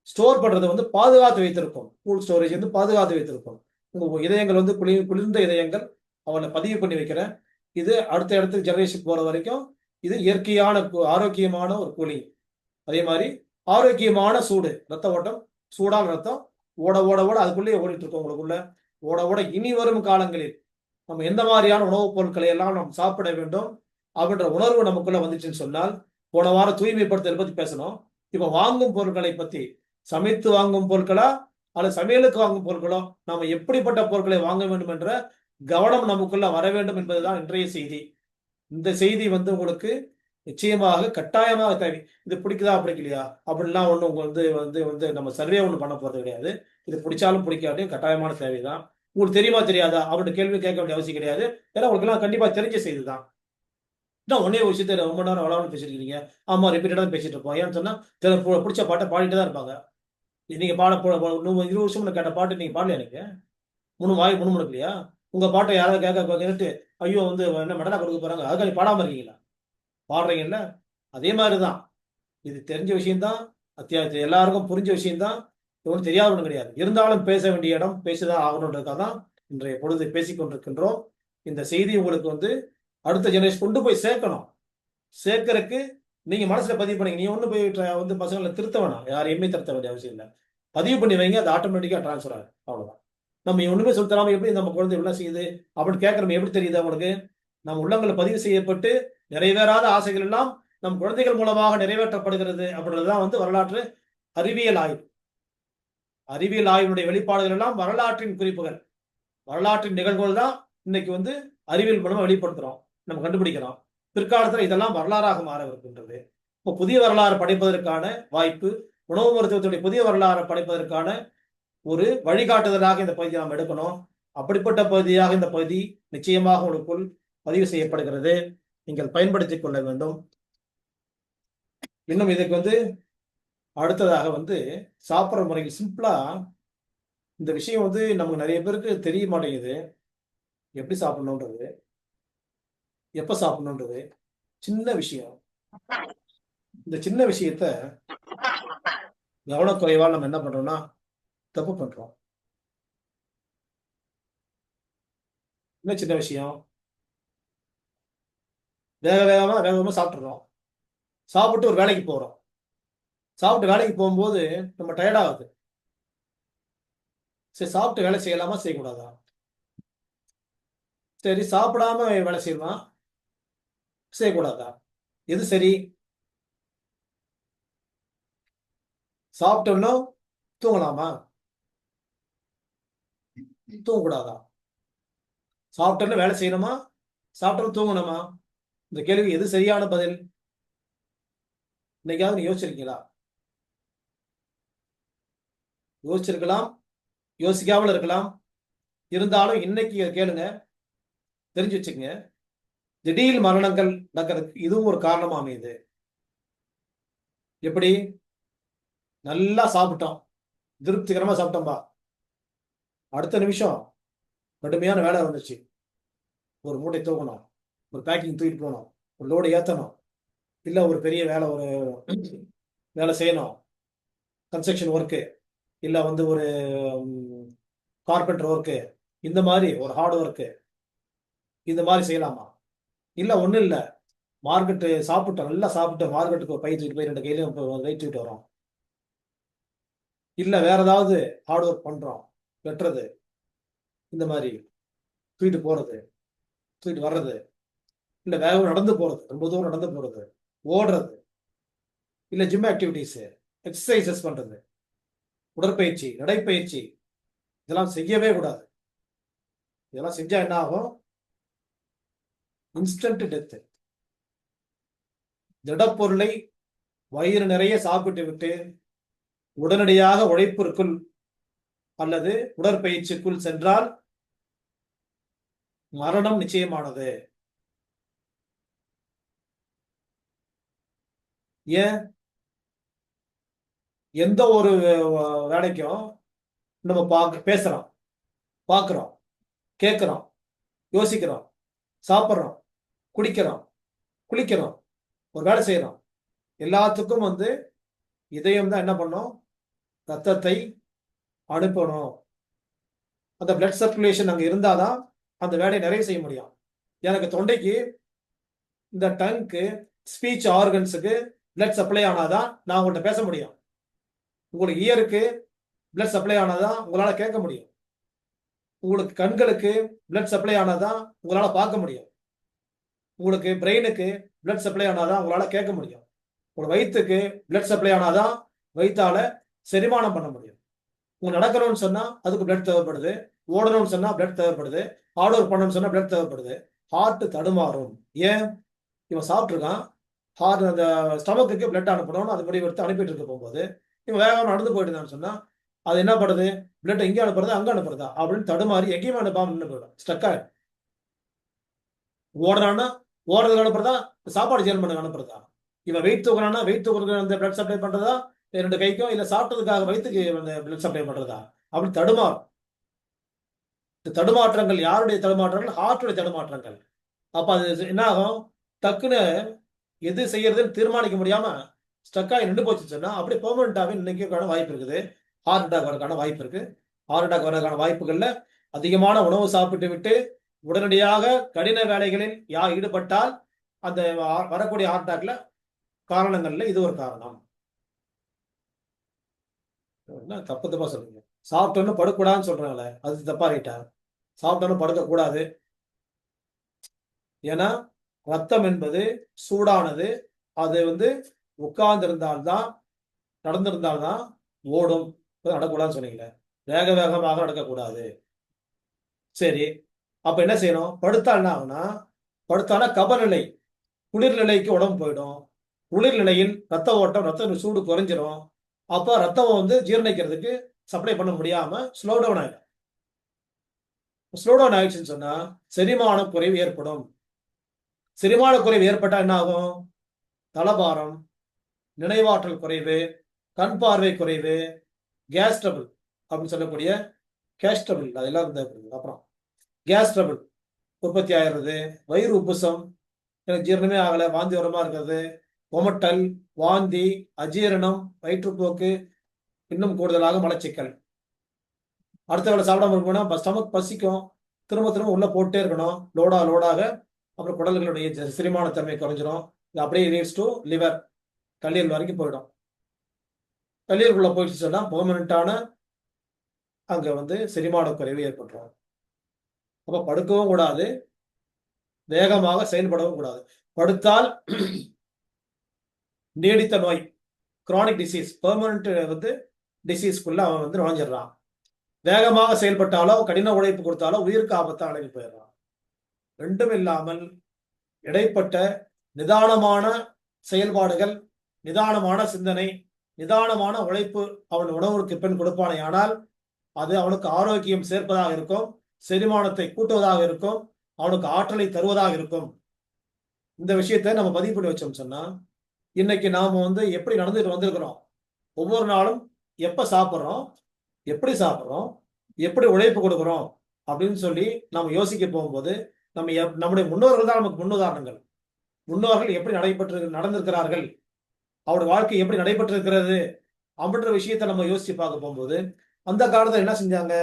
ஸ்டோர் பண்றது வந்து பாதுகாத்து வைத்திருக்கும். கூல் ஸ்டோரேஜ் வந்து பாதுகாத்து வைத்திருக்கும். உங்க இதயங்கள் வந்து குளிர்ந்த இதயங்கள் அவனை பதிவு பண்ணி வைக்கிறேன். இது அடுத்த இடத்துக்கு ஜெனரேஷன் போற வரைக்கும் இது இயற்கையான ஆரோக்கியமான ஒரு கூலிங். அதே மாதிரி ஆரோக்கியமான சூடு ரத்த ஓட்டம், சூடான ரத்தம் ஓட ஓட ஓட அதுக்குள்ளேயே ஓடிட்டு இருக்கோம் உங்களுக்குள்ள. ஓட ஓட இனி வரும் காலங்களில் நம்ம எந்த மாதிரியான உணவுப் பொருட்களை எல்லாம் நாம் சாப்பிட வேண்டும் அப்படின்ற உணர்வு நமக்குள்ள வந்துச்சுன்னு சொன்னால், போன வாரம் தூய்மைப்படுத்தல் பத்தி பேசணும். இப்ப வாங்கும் பொருட்களை பத்தி, சமைத்து வாங்கும் பொருட்களா அல்லது சமையலுக்கு வாங்கும் பொருட்களோ, நாம எப்படிப்பட்ட பொருட்களை வாங்க வேண்டும் என்ற கவனம் நமக்குள்ள வர வேண்டும் என்பதுதான் இன்றைய செய்தி. இந்த செய்தி உங்களுக்கு நிச்சயமாக கட்டாயமாக தேவை. இது பிடிக்குதா பிடிக்கலையா அப்படிலாம் ஒண்ணு உங்க வந்து வந்து வந்து நம்ம சர்வே ஒண்ணு பண்ண போறது கிடையாது. இது பிடிச்சாலும் பிடிக்காட்டியும் கட்டாயமான தேவைதான். உங்களுக்கு தெரியுமா தெரியாதா அவர்கிட்ட கேள்வி கேட்க வேண்டிய அவசியம் கிடையாது. ஏன்னா உங்களுக்கு எல்லாம் கண்டிப்பா தெரிஞ்ச செய்தி தான். ஒன்னே ஒரு விஷயத்த ரொம்ப நேரம் வளவளன்னு பேசிட்டு இருக்கீங்க. ஆமா ரிப்பீட்டடா பேசிட்டு இருப்போம். ஏன்னு சொன்னா பிடிச்ச பாட்டை பாடிட்டு தான் இருப்பாங்க. நீங்க பாட 20 வருஷம் முன்ன கேட்ட பாட்டு நீங்க பாடலையா எனக்கு? வாய் முணுமுணுக்கலையா? உங்க பாட்டை யாராவது கேட்டுட்டு ஐயோ என்ன மெடலா கொடுக்க போறாங்க. அதுக்காக நீ பாடாம இருக்கீங்களா? பாடுறீங்கல்ல? அதே மாதிரிதான். இது தெரிஞ்ச விஷயம் தான். அத்தியாவசியம் எல்லாருக்கும் புரிஞ்ச விஷயம் தான். இது ஒன்றும் தெரியாத ஒன்றும் கிடையாது. இருந்தாலும் பேச வேண்டிய இடம் பேசிதான் ஆகணுன்றதுக்காக தான் இன்றைய பொழுது பேசிக் கொண்டிருக்கின்றோம். இந்த செய்தி உங்களுக்கு அடுத்த ஜெனரேஷன் கொண்டு போய் சேர்க்கணும். சேர்க்கறதுக்கு நீங்க மனசுல பதிவு பண்ணீங்க. நீ ஒண்ணு போய் பசங்களை திருத்த வேணாம். யாரையுமே திருத்த வேண்டிய அவசியம் இல்லை. பதிவு பண்ணி வைங்க. அது ஆட்டோமேட்டிக்கா டிரான்ஸ்ஃபர் ஆகும். அவ்வளவுதான். நம்ம ஒண்ணுமே சொல்லி தராம எப்படி நம்ம குழந்தை எவ்வளவு செய்யுது அப்படின்னு கேட்கறோம். எப்படி தெரியுது அவனுக்கு? நம்ம உள்ளங்களை பதிவு செய்யப்பட்டு நிறைவேறாத ஆசைகள் எல்லாம் நம் குழந்தைகள் மூலமாக நிறைவேற்றப்படுகிறது அப்படின்றதுதான் வரலாற்று அறிவியல் ஆய்வு. அறிவியல் ஆய்வினுடைய வெளிப்பாடுகள் எல்லாம் வரலாற்றின் குறிப்புகள், வரலாற்றின் நிகழ்வுகள் தான் இன்னைக்கு அறிவியல் மூலமா வெளிப்படுத்துறோம், நம்ம கண்டுபிடிக்கிறோம். பிற்காலத்தில் இதெல்லாம் வரலாறாக மாற இருக்கின்றது. இப்போ புதிய வரலாறு படைப்பதற்கான வாய்ப்பு, உணவு மருத்துவத்துடைய புதிய வரலாறு படைப்பதற்கான ஒரு வழிகாட்டுதலாக இந்த பகுதியை நாம் எடுக்கணும். அப்படிப்பட்ட பகுதியாக இந்த பகுதி நிச்சயமாக உங்களுக்குள் பதிவு செய்யப்படுகிறது. நீங்கள் பயன்படுத்திக் கொள்ள வேண்டும். இன்னும் இதுக்கு அடுத்ததாக சாப்பிட்ற முறைகள் சிம்பிளா இந்த விஷயம் நமக்கு நிறைய பேருக்கு தெரிய மாட்டேங்குது. எப்படி சாப்பிடணுன்றது, எப்ப சாப்பிடணுன்றது சின்ன விஷயம். இந்த சின்ன விஷயத்த கவனக்குறைவால் நம்ம என்ன பண்றோம்னா தப்பு பண்றோம். என்ன சின்ன விஷயம்? வேக வேகமா சாப்பிட்டுறோம். சாப்பிட்டு ஒரு வேலைக்கு போறோம். சாப்பிட்டு வேலைக்கு போகும்போது நம்ம டயர்ட் ஆகுது. சரி, சாப்பிட்டு வேலை செய்யலாமா செய்யக்கூடாதா? சரி, சாப்பிடாம வேலை செய்யலாம் செய்யக்கூடாதா? எது சரி? சாப்பிட்டோம்னா தூங்கலாமா தூங்கக்கூடாதா? சாப்பிட்டோன்னு வேலை செய்யணுமா சாப்பிட்டோன்னு தூங்கணுமா? இந்த கேள்வி எது சரியான பதில்? இன்னைக்காவது நீ யோசிச்சிருக்கீங்களா? யோசிச்சிருக்கலாம், யோசிக்காமல் இருக்கலாம். இருந்தாலும் இன்னைக்கு கேளுங்க, தெரிஞ்சு வச்சுக்கங்க. திடீர் மரணங்கள் நடக்கிறதுக்கு இதுவும் ஒரு காரணமா அமையுது. எப்படி? நல்லா சாப்பிட்டோம், திருப்திகரமா சாப்பிட்டோம்பா, அடுத்த நிமிஷம் கடுமையான வேலை வந்துச்சு. ஒரு மூட்டை தூக்கணும், ஒரு பேக்கிங் தூக்கிட்டு போகணும், ஒரு லோடு ஏற்றணும், இல்லை ஒரு பெரிய வேலை, ஒரு வேலை செய்யணும், கன்ஸ்ட்ரக்ஷன் ஒர்க்கு, இல்லை ஒரு கார்பெண்டர் ஒர்க்கு, இந்த மாதிரி ஒரு ஹார்ட் ஒர்க்கு, இந்த மாதிரி செய்யலாமா? இல்லை ஒன்றும் இல்லை, மார்க்கெட்டு சாப்பிட்டோம், நல்லா சாப்பிட்டோம், மார்க்கெட்டுக்கு ஒரு பை தூக்கிட்டு போய் 2 கையிலையும் வெயிட் தூக்கிட்டு வரோம். இல்லை வேற ஏதாவது ஹார்ட் ஒர்க் பண்ணுறோம், வெட்டுறது, இந்த மாதிரி தூக்கிட்டு போகிறது, தூக்கிட்டு வர்றது, இல்லை வேகம் நடந்து போகிறது, ரொம்ப தூரம் நடந்து போகிறது, ஓடுறது, இல்லை ஜிம் ஆக்டிவிட்டிஸு, எக்ஸசைசஸ் பண்ணுறது, உடற்பயிற்சி, நடைப்பயிற்சி, இதெல்லாம் செய்யவே கூடாது. இதெல்லாம் செஞ்சா என்ன ஆகும்? Instant death. திடப்பொருளை வயிறு நிறைய சாப்பிட்டு விட்டு உடனடியாக உழைப்பிற்குள் அல்லது உடற்பயிற்சிக்குள் சென்றால் மரணம் நிச்சயமானது. ஏன்? எந்த ஒரு வேலைக்கும் நம்ம பேசுறோம், பார்க்கிறோம், கேட்கிறோம், யோசிக்கிறோம், சாப்பிட்றோம், குடிக்கிறோம், குளிக்கிறோம், ஒரு வேலை செய்யறோம். எல்லாத்துக்கும் இதயம் தான் என்ன பண்ணும்? ரத்தத்தை அனுப்பணும். அந்த பிளட் சர்க்குலேஷன் அங்க இருந்தாதான் அந்த வேலையை நிறைய செய்ய முடியும். எனக்கு தொண்டைக்கு, இந்த டங்க்கு, ஸ்பீச் ஆர்கன்ஸுக்கு பிளட் சப்ளை ஆனாதான் நான் உங்கள்கிட்ட பேச முடியும். உங்களுக்கு இயருக்கு பிளட் சப்ளை ஆனாதான் உங்களால கேட்க முடியும். உங்களுக்கு கண்களுக்கு பிளட் சப்ளை ஆனாதான் உங்களால பார்க்க முடியும். உங்களுக்கு பிரெயினுக்கு பிளட் சப்ளை ஆனாதான் உங்களால கேட்க முடியும். உங்க வயிற்றுக்கு பிளட் சப்ளை ஆனாதான் வயிற்றால செரிமானம் பண்ண முடியும். உங்க நடக்கணும்னு சொன்னா அதுக்கு பிளட் தேவைப்படுது. ஓடணும்னு சொன்னா பிளட் தேவைப்படுது. ஹார்ட் ஒர்க் பண்ணணும்னு சொன்னா பிளட் தேவைப்படுது. ஹார்ட் தடுமாறும். ஏன்? இவன் சாப்பிட்டுருக்கான், ஹார்ட் அந்த ஸ்டமக்குக்கு பிளட் அனுப்பணும்னு அது படி எடுத்து அனுப்பிட்டு இருக்க போகும்போது இவன் வேகமாக நடந்து போயிட்டு இருந்தான்னு சொன்னா அது என்ன பண்ணுது? பிளட் எங்கே அனுப்புறதா அங்கே அனுப்புறதா அப்படின்னு தடுமாறி எங்கேயுமே அனுப்பாம நின்று போயிடும். ஸ்டக் ஆயிடும். ஓடுறான்னா ஓடுறதுக்கு அனுப்புறதா, சாப்பாடு ஜீரணம் பண்ண அனுப்புறதா? இவன் வெயிட் தூக்குறான்னா வெயிட் தூக்குறதுக்கு அந்த பிளட் சப்ளை பண்றதா, ரெண்டு கைக்கும் இல்ல சாப்பிட்டதுக்காக வயிற்றுக்கு அந்த பிளட் சப்ளை பண்றதா? அப்படி தடுமாறும். இந்த தடுமாற்றங்கள் யாருடைய தடுமாற்றங்கள்? ஹார்ட்டுடைய தடுமாற்றங்கள். அப்ப அது என்ன ஆகும்? டக்குன்னு எது செய்யறதுன்னு தீர்மானிக்க முடியாம ஸ்டக் ஆகி நின்று போச்சுன்னு சொன்னா அப்படி பெர்மனண்டாவே நினைக்கிறதுக்கான வாய்ப்பு இருக்குது. ஹார்ட் அட்டாக் வரதுக்கான வாய்ப்பு இருக்கு. ஹார்ட் அட்டாக் வரதுக்கான வாய்ப்புகள்ல அதிகமான உணவு சாப்பிட்டு விட்டு உடனடியாக கடின வேலைகளில் ஈடுபட்டால் அந்த வரக்கூடிய ஹார்ட் அட்டாக்ல காரணங்கள்ல இது ஒரு காரணம். என்ன தப்பு தப்பா சொல்றீங்க? சாப்பிட்டோன்னு படுக்கூடாதுன்னு சொல்றாங்களே, அது தப்பா ரைட்டா? சாப்பிட்டோன்னு படுக்க கூடாது. ஏன்னா ரத்தம் என்பது சூடானது. அது உட்கார்ந்து இருந்தால்தான், நடந்திருந்தால்தான் ஓடும். நடக்கூடாதுன்னு சொன்னீங்களே, வேக வேகமாக நடக்கக்கூடாது. சரி, அப்ப என்ன செய்யணும்? படுத்தா என்ன ஆகும்னா, படுத்தானா கபநிலை, குளிர்நிலைக்கு உடம்பு போயிடும். குளிர்நிலையில் ரத்த ஓட்டம், ரத்த சூடு குறைஞ்சிரும். அப்ப ரத்தம் ஜீரணிக்கிறதுக்கு சப்ளை பண்ண முடியாம ஸ்லோ டவுன் ஆயிடும். ஸ்லோ டவுன் ஆயிடுச்சுன்னு சொன்னா செரிமான குறைவு ஏற்படும். செரிமான குறைவு ஏற்பட்டா என்ன ஆகும்? தலபாரம், நினைவாற்றல் குறைவு, கண் பார்வை குறைவு, கேஸ் ட்ரபிள் அப்படின்னு சொல்லக்கூடிய கேஸ் ட்ரபிள் அதெல்லாம் அப்புறம் கேஸ் ட்ரபிள் உற்பத்தி ஆகிறது. வயிறு உப்புசம், எனக்கு ஜீரணமே ஆகலை, வாந்தி வரமா இருக்கிறது, ஒமட்டல், வாந்தி, அஜீரணம், வயிற்றுப்போக்கு, இன்னும் கூடுதலாக மலச்சிக்கல். அடுத்த வேலை சாப்பிடாம இருக்கணும், ஸ்டமக் பசிக்கும், திரும்ப திரும்ப உள்ள போட்டே இருக்கணும், லோடாக. அப்புறம் குடல்களுடைய செரிமான தன்மை குறைஞ்சிரும். இது அப்படியே லீட்ஸ் டு லிவர், கல்லீரல் வரைக்கும் போயிடும். கல்லீரலுக்குள்ள போயிடுச்சு சொன்னா பெர்மனண்டான அங்க செரிமான குறைவு ஏற்பட்டுரும். அப்ப படுக்கவும் கூடாது, வேகமாக செயல்படவும் கூடாது. படுத்தால் நீடித்த நோய், கிரானிக் டிசீஸ், பெர்மனன்ட் டிசீஸ்க்குள்ள அவன் நுழைஞ்சிடறான். வேகமாக செயல்பட்டாலோ கடின உழைப்பு கொடுத்தாலோ உயிருக்கு ஆபத்தாக அழகி போயிடுறான். ரெண்டும் இல்லாமல் இடைப்பட்ட நிதானமான செயல்பாடுகள், நிதானமான சிந்தனை, நிதானமான உழைப்பு அவன் உணவுக்கு பின் கொடுப்பானே ஆனால் அது அவனுக்கு ஆரோக்கியம் சேர்ப்பதாக இருக்கும், செரிமானத்தை கூட்டுவதாக இருக்கும், அவனுக்கு ஆற்றலை தருவதாக இருக்கும். இந்த விஷயத்தை நம்ம பதிவு பண்ணி வச்சோம் சொன்னா இன்னைக்கு நாம எப்படி நடந்துட்டு வந்திருக்கிறோம், ஒவ்வொரு நாளும் எப்ப சாப்பிட்றோம், எப்படி சாப்பிட்றோம், எப்படி உழைப்பு கொடுக்குறோம் அப்படின்னு சொல்லி நம்ம யோசிக்க போகும்போது நம்முடைய முன்னோர்கள் தான் நமக்கு முன்னுதாரணங்கள். முன்னோர்கள் எப்படி நடந்திருக்கிறார்கள், அவருடைய வாழ்க்கை எப்படி நடைபெற்றிருக்கிறது அப்படின்ற விஷயத்த நம்ம யோசிச்சு பார்க்க போகும்போது அந்த காலத்துல என்ன செஞ்சாங்க?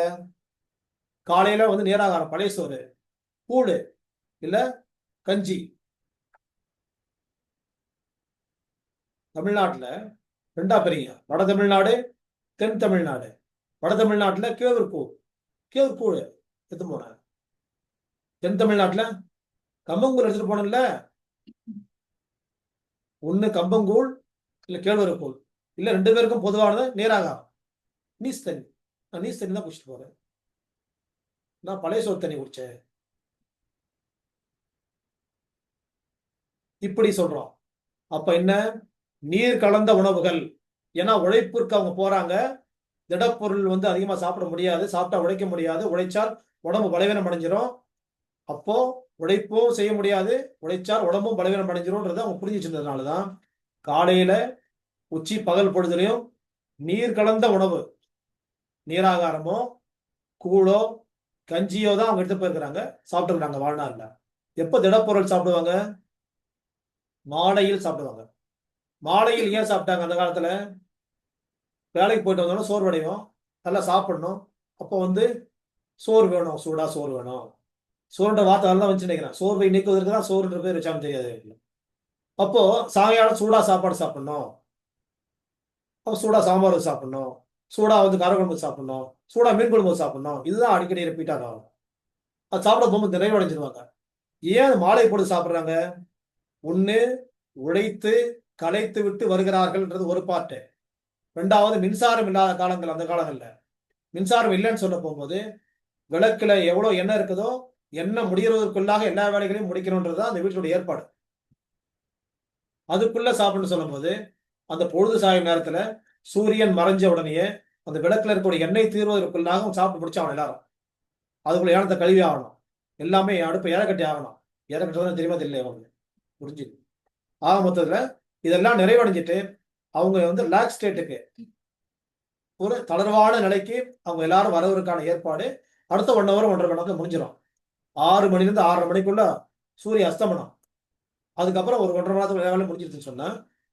காலையில நேராகாரம், பழைய சோறு, கூழு இல்ல கஞ்சி. தமிழ்நாட்டுல ரெண்டா பிரிங்க, வட தமிழ்நாடு, தென் தமிழ்நாடு. வட தமிழ்நாட்டுல கேவுக்கூழ் எடுத்து போனாங்க. தென் தமிழ்நாட்டுல கம்பங்கூழ் எடுத்துட்டு போனோம்ல, ஒண்ணு கம்பங்கூழ் இல்ல கேழ்வரக்கூழ், இல்ல ரெண்டு பேருக்கும் பொதுவானது நீராகாரம், நீஸ் தண்ணி. நான் நீஸ் தண்ணி தான் குடிச்சிட்டு போறேன், நான் பழைய சோறு தண்ணி குடிச்சேன். இப்படி சொல்றோம். அப்ப என்ன? நீர் கலந்த உணவுகள். ஏன்னா உழைப்பிற்கு அவங்க போறாங்க, திடப்பொருள் அதிகமா சாப்பிட முடியாது, சாப்பிட்டா உழைக்க முடியாது, உழைச்சால் உடம்பு பலவீனம் அடைஞ்சிரும். அப்போ உழைப்பும் செய்ய முடியாது, உழைச்சால் உடம்பும் பலவீனம் அடைஞ்சிரும்ன்றத அவங்க புரிஞ்சு வச்சிருந்ததுனாலதான் காலையில உச்சி பகல் பொழுதுலையும் நீர் கலந்த உணவு, நீராகாரமோ கூழோ கஞ்சியோ தான் அவங்க எடுத்து போயிருக்கிறாங்க, சாப்பிட்டுருக்காங்க வாழ்நாள்ல. எப்ப திடப்பொருள் சாப்பிடுவாங்க? மாலையில் சாப்பிடுவாங்க. மாலையில் ஏன் சாப்பிட்டாங்க? அந்த காலத்துல வேலைக்கு போயிட்டு வந்தோம்னா சோர்வடையும், நல்லா சாப்பிடணும். அப்போ சோறு வேணும், சூடா சோறு வேணும். சோறுன்ற வார்த்தை தான் வந்து நினைக்கிறேன், சோர்வை நீக்குவதற்கு தான் சோறுன்ற பேர் வச்சாலும் தெரியாது. அப்போ சாயங்காலம் சூடா சாப்பாடு சாப்பிடணும், அப்போ சூடா சாம்பார் சாப்பிடணும், சூடா வந்து கார குழம்பு சாப்பிடணும், சூடா மீன் குழம்பு சாப்பிடணும். இதுதான் அடிக்கடி ரிப்பீட் ஆகும். அது சாப்பிட போகும்போது நிறைவடைஞ்சிருவாங்க. ஏன் அது மாலை பொழுது சாப்பிடுறாங்க? ஒண்ணு உழைத்து களைத்து விட்டு வருகிறார்கள்ன்றது ஒரு பார்ட்டு. 2வது மின்சாரம் இல்லாத காலங்கள் அந்த காலங்கள்ல. மின்சாரம் இல்லன்னு சொல்ல போம்போது, விளக்குல எவ்வளோ எண்ணெய் இருக்குதோ, எண்ணெய் முடியறதற்குள்ளாக எல்லா வேலைகளையும் முடிக்கணும்ன்றது தான் அந்த வீட்டுடைய ஏற்பாடு. அதுக்குள்ள சாப்பிடணும்னு சொல்லும்போது, அந்த பொழுது சாயும் நேரத்துல சூரியன் மறைஞ்ச உடனேயே, அந்த விளக்குல இருக்கக்கூடிய எண்ணெய் தீர்வதற்குள்ளாக சாப்பிட்டு முடிச்சாகணும் எல்லாரும். அதுக்குள்ள ஏனத்த கழுவி ஆகணும். எல்லாமே அடுப்ப ஏற கட்டி ஆகணும். ஏற கட்டுறதுன்னா தெரியுமா தெரியலையா உங்களுக்கு? புரிஞ்சுது. ஆக மொத்தத்துல இதெல்லாம் நிறைவடைஞ்சிட்டு, அவங்க வந்து ரிலாக்ஸ் ஸ்டேட்டுக்கு ஒரு தளர்வான நிலைக்கு அவங்க எல்லாரும் வரதற்கான ஏற்பாடு அடுத்த 1 ஹவர் 1.5 மணி நேரத்துல முடிஞ்சிடும். 6 மணிலேருந்து 6:30 மணிக்குள்ள சூரிய அஸ்தமனம். அதுக்கப்புறம் ஒரு 1.5 மணி நேரத்துல எல்லா வேலையும் முடிஞ்சிருச்சுன்னு சொன்னா,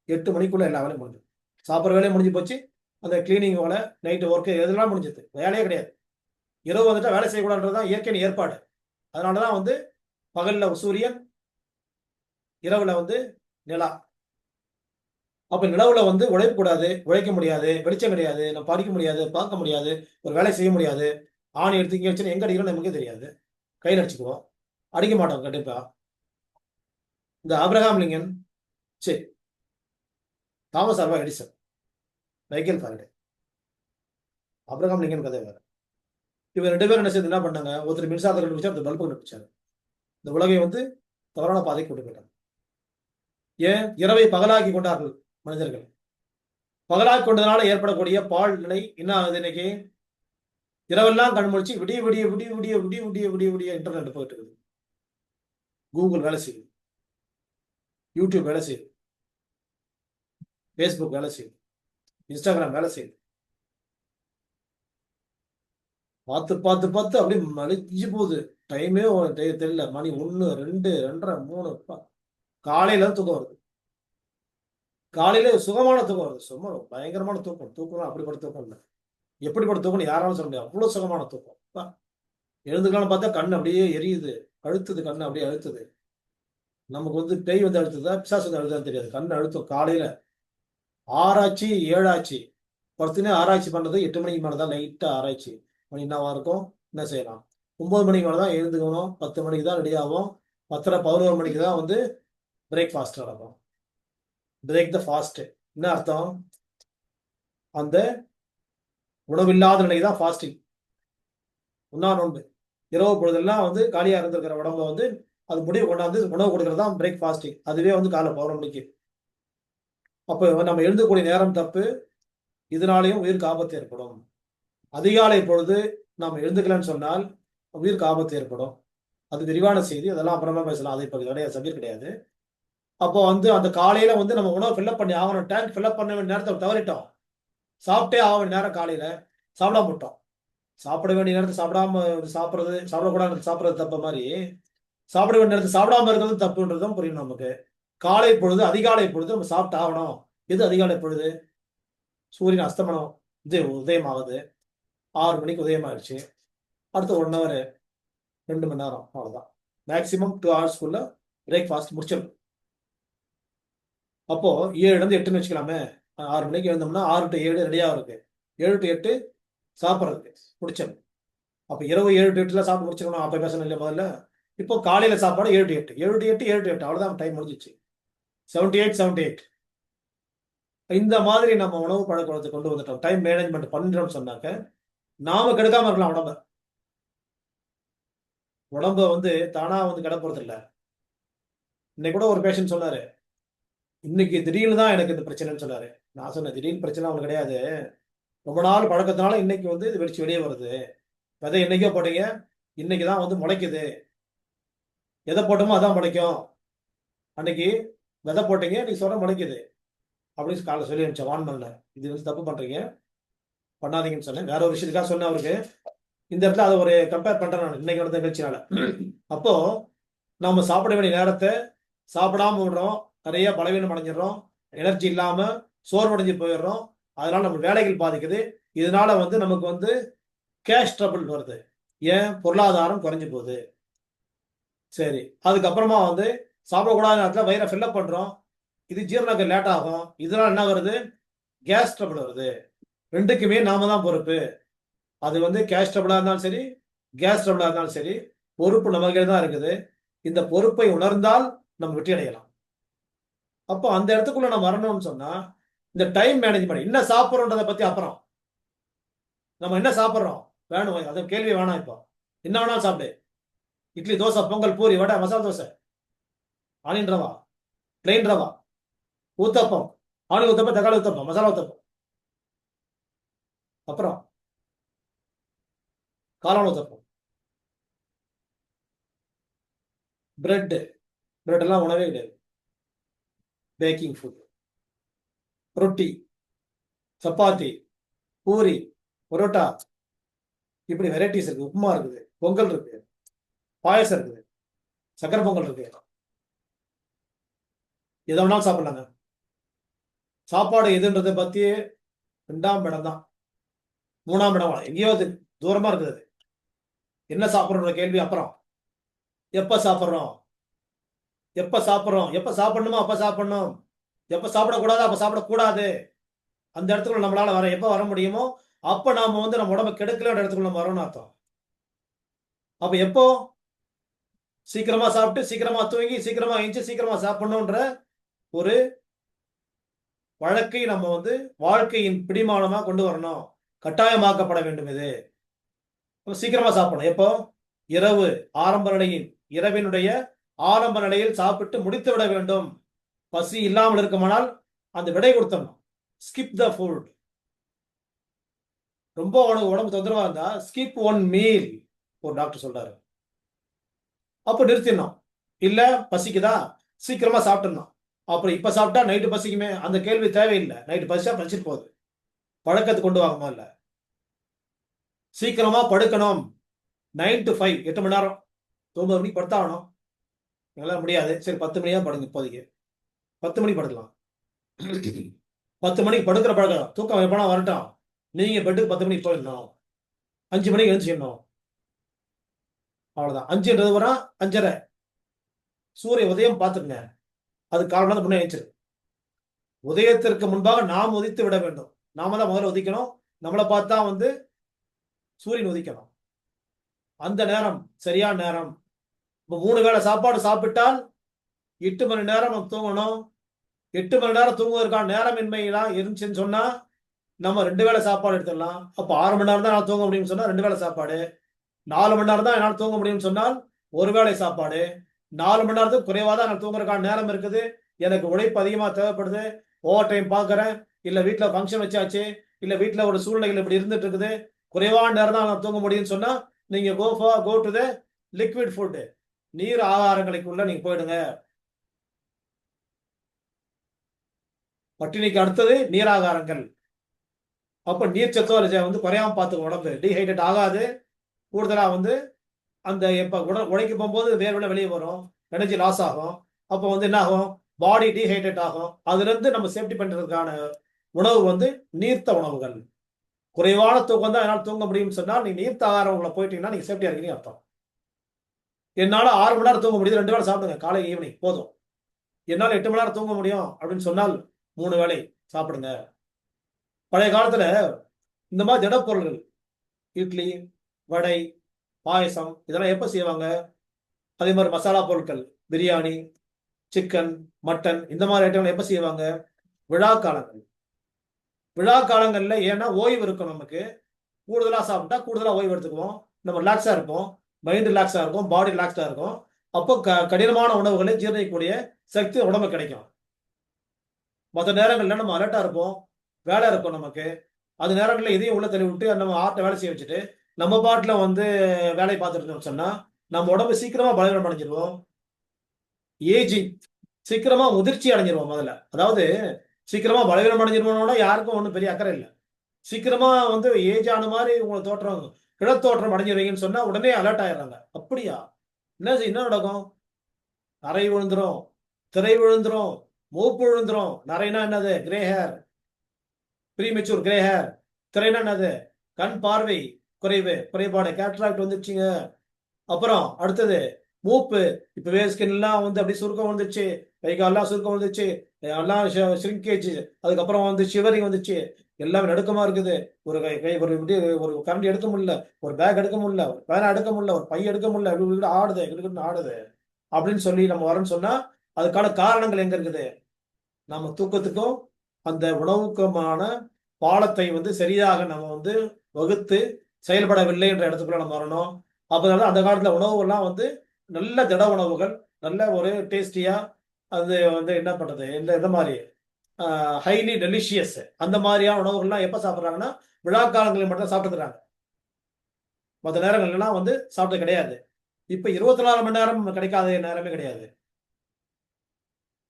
8 மணிக்குள்ள எல்லா வேலையும் முடிஞ்சிடும். சாப்பிடுற வேலையும் முடிஞ்சு போச்சு. அந்த கிளீனிங் வேலை, நைட் ஒர்க் இதெல்லாம் முடிஞ்சது. வேலையே கிடையாது. இரவு வந்துட்டா வேலை செய்யக்கூடாதுன்றது தான் இயற்கையின் ஏற்பாடு. அதனால தான் வந்து பகல்ல சூரியன், இரவுல வந்து நிலா. அப்ப நிலவுல வந்து உழைக்கக்கூடாது, உழைக்க முடியாது, வெளிச்சம் கிடையாது, நம்ம படிக்க முடியாது, பார்க்க முடியாது, ஒரு வேலை செய்ய முடியாது. ஆணி எடுத்து இங்க வச்சுன்னு எங்க அடிக்கிறோம்னு நமக்கே தெரியாது. கையில அடிச்சுக்குவோம். அடிக்க மாட்டோம் கண்டிப்பா. இந்த ஆபிரகாம் லிங்கன், சரி Thomas Alva Edison, Michael Faraday, Abraham Lincoln கதை வேற. இவங்க 2 பேரும் என்ன செய்து என்ன பண்ணாங்க? ஒருத்தர் மின்சாரத்தை கண்டுபிடிச்சார், ஒருத்தர் பல்பு கண்டுபிடிச்சாரு. இந்த உலகை வந்து தவறான பாதைக்கு கொண்டு போயிட்டாங்க. ஏன்? இரவை பகலாக்கி கொண்டார்கள் மனிதர்கள். பகலாக்கி கொண்டதுனால ஏற்படக்கூடிய பால் நிலை என்ன ஆகுது இன்னைக்கு? இரவெல்லாம் கண் முழிச்சு விடிய விடிய விடிய விடிய விடிய விடிய விடிய விடிய இன்டர்நெட் போயிட்டு இருக்குது. கூகுள் வேலை செய்யுது, யூடியூப் வேலை செய்யுது, ஃபேஸ்புக் வேலை செய்யுது, இன்ஸ்டாகிராம் வேலை செய்யுது. பார்த்து பார்த்து பார்த்து அப்படியே மலிஞ்சு போகுது. டைமே தெரியல. மணி 1, 2, 2:30, 3 காலையில தூக்கம் வருது. காலையில சுகமான தூக்கம் வருது. சும்மா பயங்கரமான தூக்கம். தூக்கம் அப்படிப்பட்ட தூக்கம் இல்லை. எப்படிப்பட்ட தூக்கம்னு யாராலும் சொல்ல முடியாது. அவ்வளவு சுகமான தூக்கம். எழுந்துக்கலாம்னு பார்த்தா கண் அப்படியே எரியுது, அழுத்துது, கண் அப்படியே அழுத்துது. நமக்கு வந்து பேய் வந்து அழுத்துதா, பிசாசு வந்து அழுத்துதான்னு தெரியாது. கண் அழுத்தம் காலையில 6 ஆச்சு, 7 ஆச்சு. படுத்துனே ஆராய்ச்சி பண்றது 8 மணிக்கு மேல தான் லைட்டா ஆராய்ச்சி. மணி என்னவா இருக்கும்? என்ன செய்யலாம்? 9 மணிக்கு மேல தான் எழுந்துக்கணும். 10 மணிக்கு தான் ரெடி ஆகும். 10:30, 11 மணிக்கு தான் வந்து பிரேக்ஃபாஸ்ட் நடக்கும். Break the fast. என்ன அர்த்தம்? அந்த உணவில்லாத நிலை தான் ஃபாஸ்டிங். உண்ணா நோன்பு. இரவு பொழுதெல்லாம் வந்து காலியா இருந்திருக்கிற உடம்ப வந்து அது முடிவு கொண்டாந்து உணவு கொடுக்கறது தான் பிரேக் ஃபாஸ்டிங். அதுவே வந்து காலை 11 மணிக்கு. அப்ப நம்ம எழுந்தக்கூடிய நேரம் தப்பு. இதனாலேயும் உயிருக்கு ஆபத்து ஏற்படும். அதிகாலை பொழுது நாம் எழுந்துக்கலன்னு சொன்னால் உயிருக்கு ஆபத்து ஏற்படும். அது விரிவான செய்தி. அதெல்லாம் அப்புறமா பேசலாம். அது இப்ப கிடையாது, சப்ஜெக்ட் கிடையாது. அப்போ வந்து அந்த காலையில வந்து நம்ம உணவு ஃபில்லப் பண்ணி ஆகணும். டேங்க் ஃபில்லப் பண்ண வேண்டிய நேரத்தை தவறிட்டோம். சாப்பிட்டே ஆக வேண்டிய நேரம் காலையில சாப்பிடாம விட்டோம். சாப்பிட வேண்டிய நேரத்தை சாப்பிடாம சாப்பிடுறது, சாப்பிடக்கூடாது சாப்பிடுறது தப்பு மாதிரி, சாப்பிட வேண்டிய நேரத்தை சாப்பிடாம இருக்கிறது தப்புன்றதும் புரியும் நமக்கு. காலை பொழுது, அதிகாலை பொழுது நம்ம சாப்பிட்டு ஆகணும். எது அதிகாலை பொழுது? சூரியன் அஸ்தமனம் இது உதயம் ஆகுது. 6 மணிக்கு உதயம் ஆயிடுச்சு. அடுத்த 1 ஹவர் 2 மணி நேரம் அவ்வளவுதான். மேக்சிமம் 2 ஹவர்ஸ்க்குள்ள பிரேக்ஃபாஸ்ட் முடிச்சிடணும். அப்போ 7ல இருந்து 8ன்னு வச்சுக்கலாமே. 6 மணிக்கு எழுந்தோம்னா 6 to 7 ரெடியா இருக்கு. 7 to 8 சாப்பிட்றதுக்கு முடிச்சிடணும். அப்ப இரவு 7 to 8 சாப்பிட்டு முடிச்சிடணும். அப்ப பேசணும் இல்லையா முதல்ல? இப்போ காலையில சாப்பாடு 7 to 8, 7 to 8, 7 to 8 அவ்வளவுதான் டைம் முடிஞ்சிச்சு. 78, 78. இந்த மாதிரி நம்ம உணவு பழக்கத்தை கொண்டு வந்துட்டோம். டைம் மேனேஜ்மெண்ட் பண்றோம்னு சொன்னாக்க நாம கெடுக்காம இருக்கலாம் உடம்ப. உடம்ப வந்து தானா வந்து கெட போறது இல்ல. இன்னைக்கு கூட ஒரு பேஷண்ட் சொன்னாரு, இன்னைக்கு திடீர்னு தான் எனக்கு இந்த பிரச்சனைன்னு சொன்னாரு. நான் சொன்னேன், திடீர்னு பிரச்சனை அவங்களுக்கு கிடையாது. ரொம்ப நாள் பழக்கத்தினால இன்னைக்கு வந்து இது வெடிச்சு வெளியே வருது. விதை என்னைக்கோ போட்டீங்க, இன்னைக்கு தான் வந்து முளைக்குது. எதை போட்டோமோ அதான் முளைக்கும். அன்னைக்கு விதை போட்டீங்க, நீ சொல்ற முளைக்குது அப்படின்னு காலைல சொல்லி அனுப்பிச்சேன். வான் பண்ணல, இது வந்து தப்பு பண்றீங்க, பண்ணாதீங்கன்னு சொன்னேன். வேற ஒரு விஷயத்துக்காக சொன்னேன் அவருக்கு. இந்த இடத்துல அதை ஒரு கம்பேர் பண்றேன் நான் இன்னைக்கு நடந்த நிகழ்ச்சினால. அப்போ நம்ம சாப்பிட வேண்டிய நேரத்தை சாப்பிடாம விடுறோம், நிறைய பலவீனம் அடைஞ்சிடறோம், எனர்ஜி இல்லாம சோர்வடைஞ்சு போயிடுறோம். அதனால நம்ம வேலைகள் பாதிக்குது. இதனால வந்து நமக்கு வந்து கேஷ் ட்ரபிள் வருது. ஏன்? பொருளாதாரம் குறைஞ்சு போகுது. சரி, அதுக்கப்புறமா வந்து சாப்பிடக்கூடாத நேரத்தில் வயிறை ஃபில்லப் பண்றோம். இது ஜீரணக்க லேட் ஆகும். இதனால என்ன வருது? கேஸ் ட்ரபிள் வருது. ரெண்டுக்குமே நாம தான் பொறுப்பு. அது வந்து கேஸ் ட்ரபிளா இருந்தாலும் சரி, கேஸ் ட்ரபிளா இருந்தாலும் சரி, பொறுப்பு நம்ம கையில தான் இருக்குது. இந்த பொறுப்பை உணர்ந்தால் நம்ம வெற்றி அடையலாம். அப்போ அந்த இடத்துக்குள்ள நம்ம வரணும்னு சொன்னா, இந்த டைம் மேனேஜ்மெண்ட் என்ன சாப்பிடுறோன்றத பத்தி அப்புறம். நம்ம என்ன சாப்பிடுறோம்? வேணும். அது கேள்வி வேணாம் இப்போ. என்ன வேணாலும் சாப்பிடு. Idli, dosa, pongal, puri, vada, masala dosa, onion rava, plain rava, uttapam, onion uttapam, தக்காளி ஊத்தப்பம், மசாலா ஊத்தப்பம். அப்புறம் காளான் ஊத்தப்பம், பிரெட். பிரெட் எல்லாம் உணவே கிடையாது. பேக்கிங் ஃபுட், ரொட்டி, சப்பாத்தி, பூரி, பரோட்டா, இப்படி வெரைட்டிஸ் இருக்கு. உப்புமா இருக்குது, பொங்கல் இருக்கு, பாயசம் இருக்குது, சக்கரை பொங்கல் இருக்கு. எதை வேணாலும் சாப்பிடலாங்க. சாப்பாடு எதுன்றதை பத்தி 2ஆம் இடம் தான். 3ஆம் இடம் எங்கேயோ அது தூரமா இருக்குது. என்ன சாப்பிடுற கேள்வி அப்புறம். எப்ப சாப்பிடுறோம்? எப்ப சாப்பிடுறோம்? எப்ப சாப்பிடணுமோ அப்ப சாப்பிடணும். எப்ப சாப்பிடக்கூடாது அப்ப சாப்பிடக்கூடாது. அந்த இடத்துக்குள்ள நம்மளால எப்ப வர முடியுமோ அப்ப நாம வந்து நம்ம உடம்பு கெடுக்கலன்ற இடத்துக்குள்ள நம்ம வரோம்னு அர்த்தம். அப்ப எப்போ சீக்கிரமா சாப்பிட்டு சீக்கிரமா தூங்கி சீக்கிரமா எஞ்சி சீக்கிரமா சாப்பிடணும்ன்ற ஒரு வழக்கை நம்ம வந்து வாழ்க்கையின் பிடிமானமா கொண்டு வரணும். கட்டாயமாக்கப்பட வேண்டும் இது. சீக்கிரமா சாப்பிடணும். எப்போ? இரவு ஆரம்ப நிலையில், இரவினுடைய ஆரம்ப நிலையில் சாப்பிட்டு முடித்து விட வேண்டும். பசி இல்லாமல் இருக்குமானால் அந்த விடை கொடுத்தோம். Skip the food. ரொம்ப உடம்பு தொந்தரவா இருந்தா ஸ்கிப் 1 மீல் ஒரு டாக்டர் சொல்றாரு. அப்ப நிறுத்திடணும். இல்ல பசிக்குதா சீக்கிரமா சாப்பிட்டுடணும். அப்புறம் இப்ப சாப்பிட்டா நைட்டு பசிக்குமே அந்த கேள்வி தேவையில்லை. நைட்டு பசிச்சா பசிட்டு போகுது. பழக்கத்தை கொண்டு வாங்கமா இல்ல. சீக்கிரமா படுக்கணும். 9 to 5 8 மணி நேரம். 9 மணிக்கு படுத்தாகணும். எங்களால முடியாது. சரி 10 மணியா படுங்க இப்போதைக்கு. 10 மணிக்கு படுக்கலாம். 10 மணிக்கு படுக்கிற பழக்கம். தூக்கம் எப்பனா வரட்டும். நீங்க பெட்டுக்கு 10 மணிக்கு போயிடணும். 5 மணிக்கு எழுந்துச்சிடணும். அவ்வளவுதான். 5ன்றது வர 5:30. சூரிய உதயம் பார்த்துக்குங்க. அது காரணம் முன்னே எழுந்திரு. உதயத்திற்கு முன்பாக நாம் உதித்து விட வேண்டும். நாம தான் முதல்ல உதிக்கணும். நம்மளை பார்த்தா வந்து சூரியன் உதிக்கணும். அந்த நேரம் சரியான நேரம். இப்போ 3 வேளை சாப்பாடு சாப்பிட்டால் 8 மணி நேரம் நம்ம தூங்கணும். 8 மணி நேரம் தூங்குவதற்கான நேரமின்மையெல்லாம் இருந்துச்சுன்னு சொன்னா நம்ம 2 வேளை சாப்பாடு எடுத்துடலாம். அப்போ 6 மணி நேரம் தான் நான் தூங்க முடியும்னு சொன்னா 2 வேளை சாப்பாடு. 4 மணி நேரம் தான் என்னால் தூங்க முடியும்னு சொன்னால் 1 வேளை சாப்பாடு. 4 மணி நேரத்துக்கு குறைவா தான் எனக்கு தூங்குறதுக்கான நேரம் இருக்குது. எனக்கு உழைப்பு அதிகமாக தேவைப்படுது. ஓவர் டைம் பார்க்குறேன். இல்லை வீட்டில் ஃபங்க்ஷன் வச்சாச்சு. இல்லை வீட்டில் ஒரு சூழ்நிலைகள் இப்படி இருந்துட்டு இருக்குது. குறைவான நேரம் தான் நான் தூங்க முடியும்னு சொன்னா நீங்க go to the liquid food. நீர் ஆகாரங்களுக்குள்ள நீங்க போயிடுங்க. பட்டினிக்கு அடுத்தது நீராகாரங்கள். அப்ப நீர் சத்து வந்து குறையாம பார்த்துக்கும். உடம்பு டீஹைட்ரேட் ஆகாது. கூடுதலா வந்து அந்த எப்ப உடைக்க போகும்போது வேர்வை வெளியே வரும். எனர்ஜி லாஸ் ஆகும். அப்போ வந்து என்ன ஆகும்? பாடி டீஹைட்ரேட் ஆகும். அதுல இருந்து நம்ம சேஃப்டி பண்றதுக்கான உணவு வந்து நீர்த்த உணவுகள். குறைவான தூக்கம் தான் என்னால் தூங்க முடியும்னு சொன்னால் நீங்க நீர்த்த ஆகாரம் உங்களை போயிட்டீங்கன்னா நீங்க சேஃப்டியா இருக்கீங்க அர்த்தம். என்னால 6 மணி நேரம் தூங்க முடியுது. 2 வேளை சாப்பிடுங்க. காலை ஈவினிங் போதும். என்னால் 8 மணி நேரம் தூங்க முடியும் அப்படின்னு சொன்னால் 3 வேளை சாப்பிடுங்க. பழைய காலத்துல இந்த மாதிரி திடப்பொருள்கள் இட்லி, வடை, பாயசம் இதெல்லாம் எப்ப செய்வாங்க? அதே மாதிரி மசாலா பொருட்கள் பிரியாணி, சிக்கன், மட்டன் இந்த மாதிரி ஐட்டங்கள் எப்ப செய்வாங்க? விழா காலங்கள். விழா காலங்கள்ல ஏன்னா ஓய்வு இருக்கும். நமக்கு கூடுதலா சாப்பிட்டா கூடுதலா ஓய்வு எடுத்துக்குவோம். நம்ம ரிலாக்ஸா இருப்போம். மைண்ட் ரிலாக்ஸா இருக்கும். பாடி ரிலாக்ஸா இருக்கும். அப்போ கடினமான உணவுகளை ஜீரணிக்கக்கூடிய சக்தி உடம்பு கிடைக்கும். மற்ற நேரங்கள்ல நம்ம அலர்ட்டா இருப்போம். வேலை இருக்கும் நமக்கு. அது நேரங்களில் இதையும் உள்ள தள்ளி விட்டு நம்ம ஆர்ட்டை வேலை செய்ய வச்சுட்டு நம்ம பாட்டுல வந்து வேலை பார்த்துட்டு இருந்தோம் சொன்னா நம்ம உடம்பு சீக்கிரமா பலவீனம் அடைஞ்சிருவோம். ஏஜிங் சீக்கிரமா முதிர்ச்சி அடைஞ்சிருவோம். முதல்ல அதாவது சீக்கிரமா பலவீனம் அடைஞ்சிருவோம்னா யாருக்கும் ஒன்றும் பெரிய அக்கறை இல்லை. சீக்கிரமா வந்து ஏஜ் ஆன மாதிரி உங்களை தோற்றம் கிழத்தோற்றம் அடைஞ்சிருவீங்கன்னு சொன்னா உடனே அலர்ட் ஆயிடுறாங்க. அப்படியா? என்ன நடக்கும்? நரை விழுந்துரும், திரை விழுந்துரும், மூப்பு விழுந்துரும். நரைனா என்னது? Grey hair, premature grey hair. திரைனா என்னது? கண் பார்வை குறைபாடு, கேட்ராக்ட் வந்துச்சுங்க. அப்புறம் அடுத்தது மூப்பு. இப்பவே ஸ்கின் எல்லாம் வந்து அப்படி சுருக்கம் வந்துச்சு, கை காலெல்லாம் சுருக்கம் வந்துச்சு, எல்லாம் ஷ்ரிங்கேஜ், அதுக்கப்புறம் வந்து ஷிவரிங் வந்துச்சு, எல்லாமே நடுக்கமா இருக்குது. ஒரு கை கை ஒரு இப்படி ஒரு கரண்டி எடுக்க முடியல, ஒரு பேக் எடுக்க முடியல, ஒரு பேனா எடுக்க முடியல, ஒரு பை எடுக்க முடியல, இப்படி இப்படி ஆடுது, இப்படி ஆடுது அப்படின்னு சொல்லி நம்ம வரோம்னு சொன்னா, அதுக்கான காரணங்கள் எங்க இருக்குது? நம்ம தூக்கத்துக்கும் அந்த உணவுக்குமான பாலத்தை வந்து சரியாக நம்ம வந்து வகுத்து செயல்படவில்லை என்ற இடத்துக்குள்ள நம்ம வரணும். அப்பதான் அந்த காலத்துல உணவுகள்லாம் வந்து நல்ல திட உணவுகள், நல்ல ஒரு டேஸ்டியா, அது வந்து என்ன பண்றது, இந்த இந்த மாதிரி ஹைலி டெலிஷியஸ் அந்த மாதிரியான உணவுகள்லாம் எப்ப சாப்பிடுறாங்கன்னா, விழா காலங்களில் மட்டும் தான் சாப்பிட்டுக்கிறாங்க. மற்ற நேரங்கள்லாம் வந்து சாப்பிட்டது கிடையாது. இப்ப 24 மணி நேரம் கிடைக்காத நேரமே கிடையாது.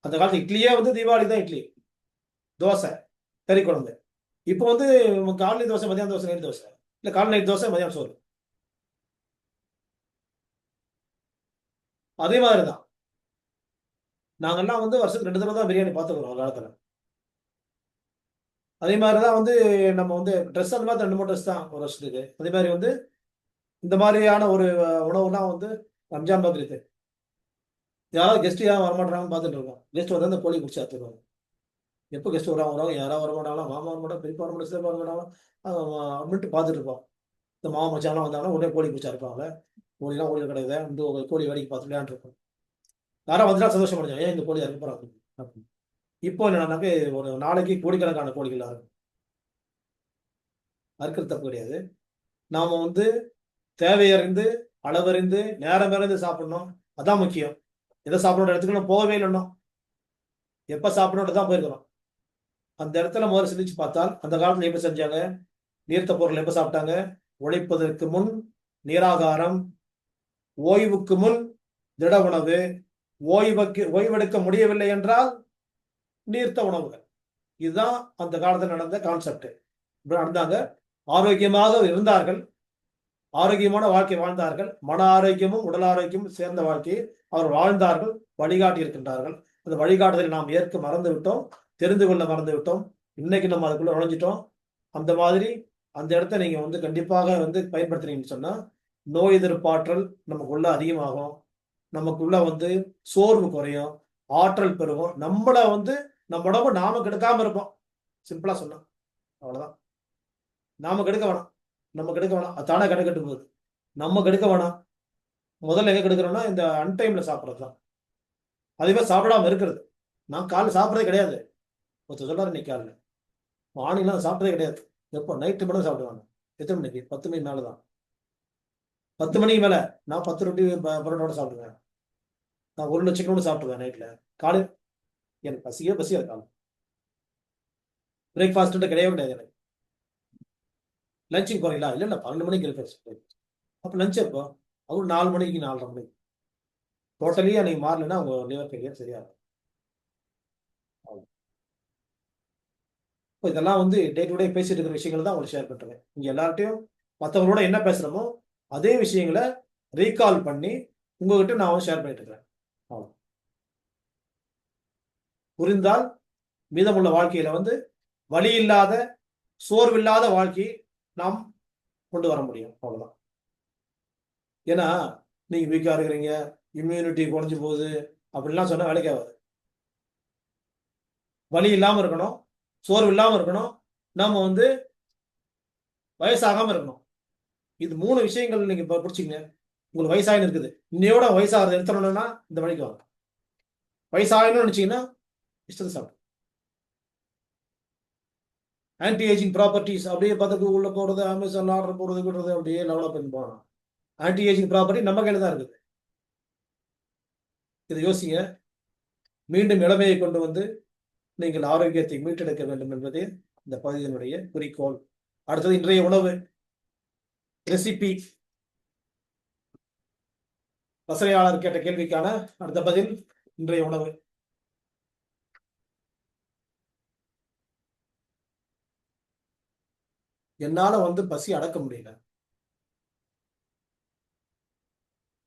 அந்த காலத்து இட்லியே வந்து தீபாவளி தான் இட்லி, தோசை, கறி குழம்பு. இப்போ வந்து காலைல தோசை, மதியானம் தோசை, நைட் தோசை. இல்ல காலை நைட் தோசை, மதியானம் சோறு. அதே மாதிரி தான். நாங்கலாம் வந்து வருஷத்துக்கு 2 தடவ தான் பிரியாணி பார்த்துக்குறோம் ஒரு காலத்துல. அதே மாதிரி தான் வந்து நம்ம வந்து ட்ரெஸ் அந்த மாதிரி 2, 3 ட்ரெஸ் தான் ஒரு வருஷத்துக்கு. அதே மாதிரி வந்து இந்த மாதிரியான ஒரு உணவுலாம் வந்து ரம்ஜான், பக்ரீத். யாராவது கெஸ்ட் யாரும் வரமாட்றாங்கன்னு பார்த்துட்டு இருக்கோம். கெஸ்ட் வந்தா அந்த கோழி பிடிச்சு அறுத்துருவாங்க. எப்போ கெஸ்ட் வராங்க, யாராவது வரமாட்டாங்களா, மாமா வரமாட்டாங்க, பெரியப்பா வரமாட்டாங்க, சித்தப்பா வரமாட்டாங்களா, அப்படின்ட்டு பார்த்துட்டு இருப்போம். இந்த மாமா மச்சான்லாம் வந்தாங்கன்னா உடனே கோழி பிடிச்சு அறுப்பாங்க. கோழிலாம் ஓடில கிடையாது. வந்து ஒரு கோழி வேடிக்கை பார்த்து விளையாண்டுருப்போம். யாரா வந்துட்டா சந்தோஷப்படுங்க. ஏன் இந்த கோழி அறுக்க போறாங்க அப்படின்னு. இப்போ என்னன்னாக்க ஒரு நாளைக்கு கோடிக்கணக்கான கோழிகள் அறுக்கிறது தப்பு கிடையாது. நாம வந்து தேவையறிந்து, அளவறிந்து, நேரம் அறிந்து சாப்பிடணும். அதான் முக்கியம். எதை சாப்பிடணும் இடத்துக்கு நம்ம போகவே இல்லை இன்னும். எப்ப சாப்பிடணும் தான் போயிருக்கிறோம். அந்த இடத்துல முதல்ல சிந்திச்சு பார்த்தால், அந்த காலத்துல எப்படி செஞ்சாங்க? நீர்த்த பொருள் எப்ப சாப்பிட்டாங்க? உழைப்பதற்கு முன் நீராகாரம், ஓய்வுக்கு முன் திட உணவு, ஓய்வெடுக்க முடியவில்லை என்றால் நீர்த்த உணவுகள். இதுதான் அந்த காலத்தில் நடந்த கான்செப்ட். நடந்தாங்க. ஆரோக்கியமாக இருந்தார்கள். ஆரோக்கியமான வாழ்க்கை வாழ்ந்தார்கள். மன ஆரோக்கியமும் உடல் ஆரோக்கியமும் சேர்ந்த வாழ்க்கையை அவர் வாழ்ந்தார்கள், வழிகாட்டி இருக்கின்றார்கள். அந்த வழிகாட்டுதலை நாம் ஏற்க மறந்து விட்டோம், தெரிந்து கொள்ள மறந்து விட்டோம். இன்னைக்கு நம்ம அதுக்குள்ள நுழைஞ்சிட்டோம். அந்த மாதிரி அந்த இடத்த நீங்க வந்து கண்டிப்பாக வந்து பயன்படுத்துறீங்கன்னு சொன்னா, நோய் எதிர்ப்பாற்றல் நமக்குள்ள அதிகமாகும். நமக்குள்ள வந்து சோர்வு குறையும், ஆற்றல் பெருகும். நம்மள வந்து நம்ம உடம்பு நாம கெடுக்காம இருப்போம். சிம்பிளா சொன்னா அவ்வளவுதான். நாம கெடுக்க வேணாம். நம்ம கெடுக்க வேணாம். அது தானே கெடுக்கட்டு போகுது. நம்ம கெடுக்க வேணாம். முதல்ல எங்க கெடுக்கிறோம்னா, இந்த அன்டைம்ல சாப்பிடுறது தான். அதே மாதிரி சாப்பிடாம இருக்கிறது. நான் காலைல சாப்பிடுறதே கிடையாது. ஒருத்தர் சொல்றாரு இன்னைக்கு காலைல. மார்னிங்லாம் சாப்பிட்டதே கிடையாது. எப்போ நைட்டு மட்டும் சாப்பிடுவாங்க. எத்தனை மணிக்கு? 10 மணி மேல தான். 10 மணிக்கு மேல நான் 10 ரொட்டி பரோட்டாவோட சாப்பிடுவேன். நான் 1 சிக்கன் கூட சாப்பிடுவேன் நைட்ல. காலை எனக்கு பசியாது காலை. பிரேக்ஃபாஸ்ட் கிடையவே கிடையாது எனக்கு. லஞ்சுக்கு போறீங்களா? இல்ல 12 மணிக்கு பிரேக்ஃபாஸ்ட். அப்ப லஞ்ச் எப்போ? அது 4 மணிக்கு 4:30 மணிக்கு. டோட்டலி அன்னைக்கு மாறலைன்னா உங்க லிவர் ஃபெயிலியர் சரியா இருக்கும். இப்போ இதெல்லாம் வந்து டே டு டே பேசிட்டு இருக்கிற விஷயங்கள் தான் உங்களுக்கு ஷேர் பண்றேன். இங்க எல்லார்ட்டையும் மற்றவங்களோட என்ன பேசுறோமோ அதே விஷயங்களை ரீகால் பண்ணி உங்ககிட்ட நான் வந்து ஷேர் பண்ணிட்டு இருக்கிறேன். அவ்வளோ. புரிந்தால் மீதமுள்ள வாழ்க்கையில வந்து வலி இல்லாத, சோர்வில்லாத வாழ்க்கையை நாம் கொண்டு வர முடியும். அவ்வளவுதான். ஏன்னா நீங்க வீக்கா இருக்கிறீங்க, இம்யூனிட்டி குறைஞ்சு போகுது அப்படிலாம் சொன்னா வேலைக்கு ஆகாது. வலி இல்லாம இருக்கணும், சோர்வு இல்லாம இருக்கணும், நாம வந்து வயசாகாம இருக்கணும். இது 3 விஷயங்கள் நீங்க பிடிச்சிங்க. உங்களுக்கு வயசாயின்னு இருக்குது. இன்னையோட வயசாகிறத நிறுத்தணும்னா இந்த வழிக்கு வாங்க. வயசாகணும்னு நினைச்சீங்கன்னா இஷ்டத்தை சாப்பிடும். ஆன்டி ஏஜிங் ப்ராப்பர்ட்டிஸ் அப்படியே பார்த்து கூகுளில் போடுறது, அமேசான் ஆர்டர் போடுறது விடுறது அப்படியே டெவலப் பண்ணி போகலாம். ஆன்டி ஏஜிங் ப்ராப்பர்ட்டி நம்ம கையில் தான் இருக்குது. இதை யோசிங்க. மீண்டும் இளமையை கொண்டு வந்து நீங்கள் ஆரோக்கியத்தை மீட்டெடுக்க வேண்டும் என்பதே இந்த பகுதியினுடைய குறிக்கோள். அடுத்தது இன்றைய உணவு ரெசிபி. வசனையாளர் கேட்ட கேள்விக்கான அடுத்த பதில் இன்றைய உணவு. என்னால வந்து பசி அடக்க முடியல,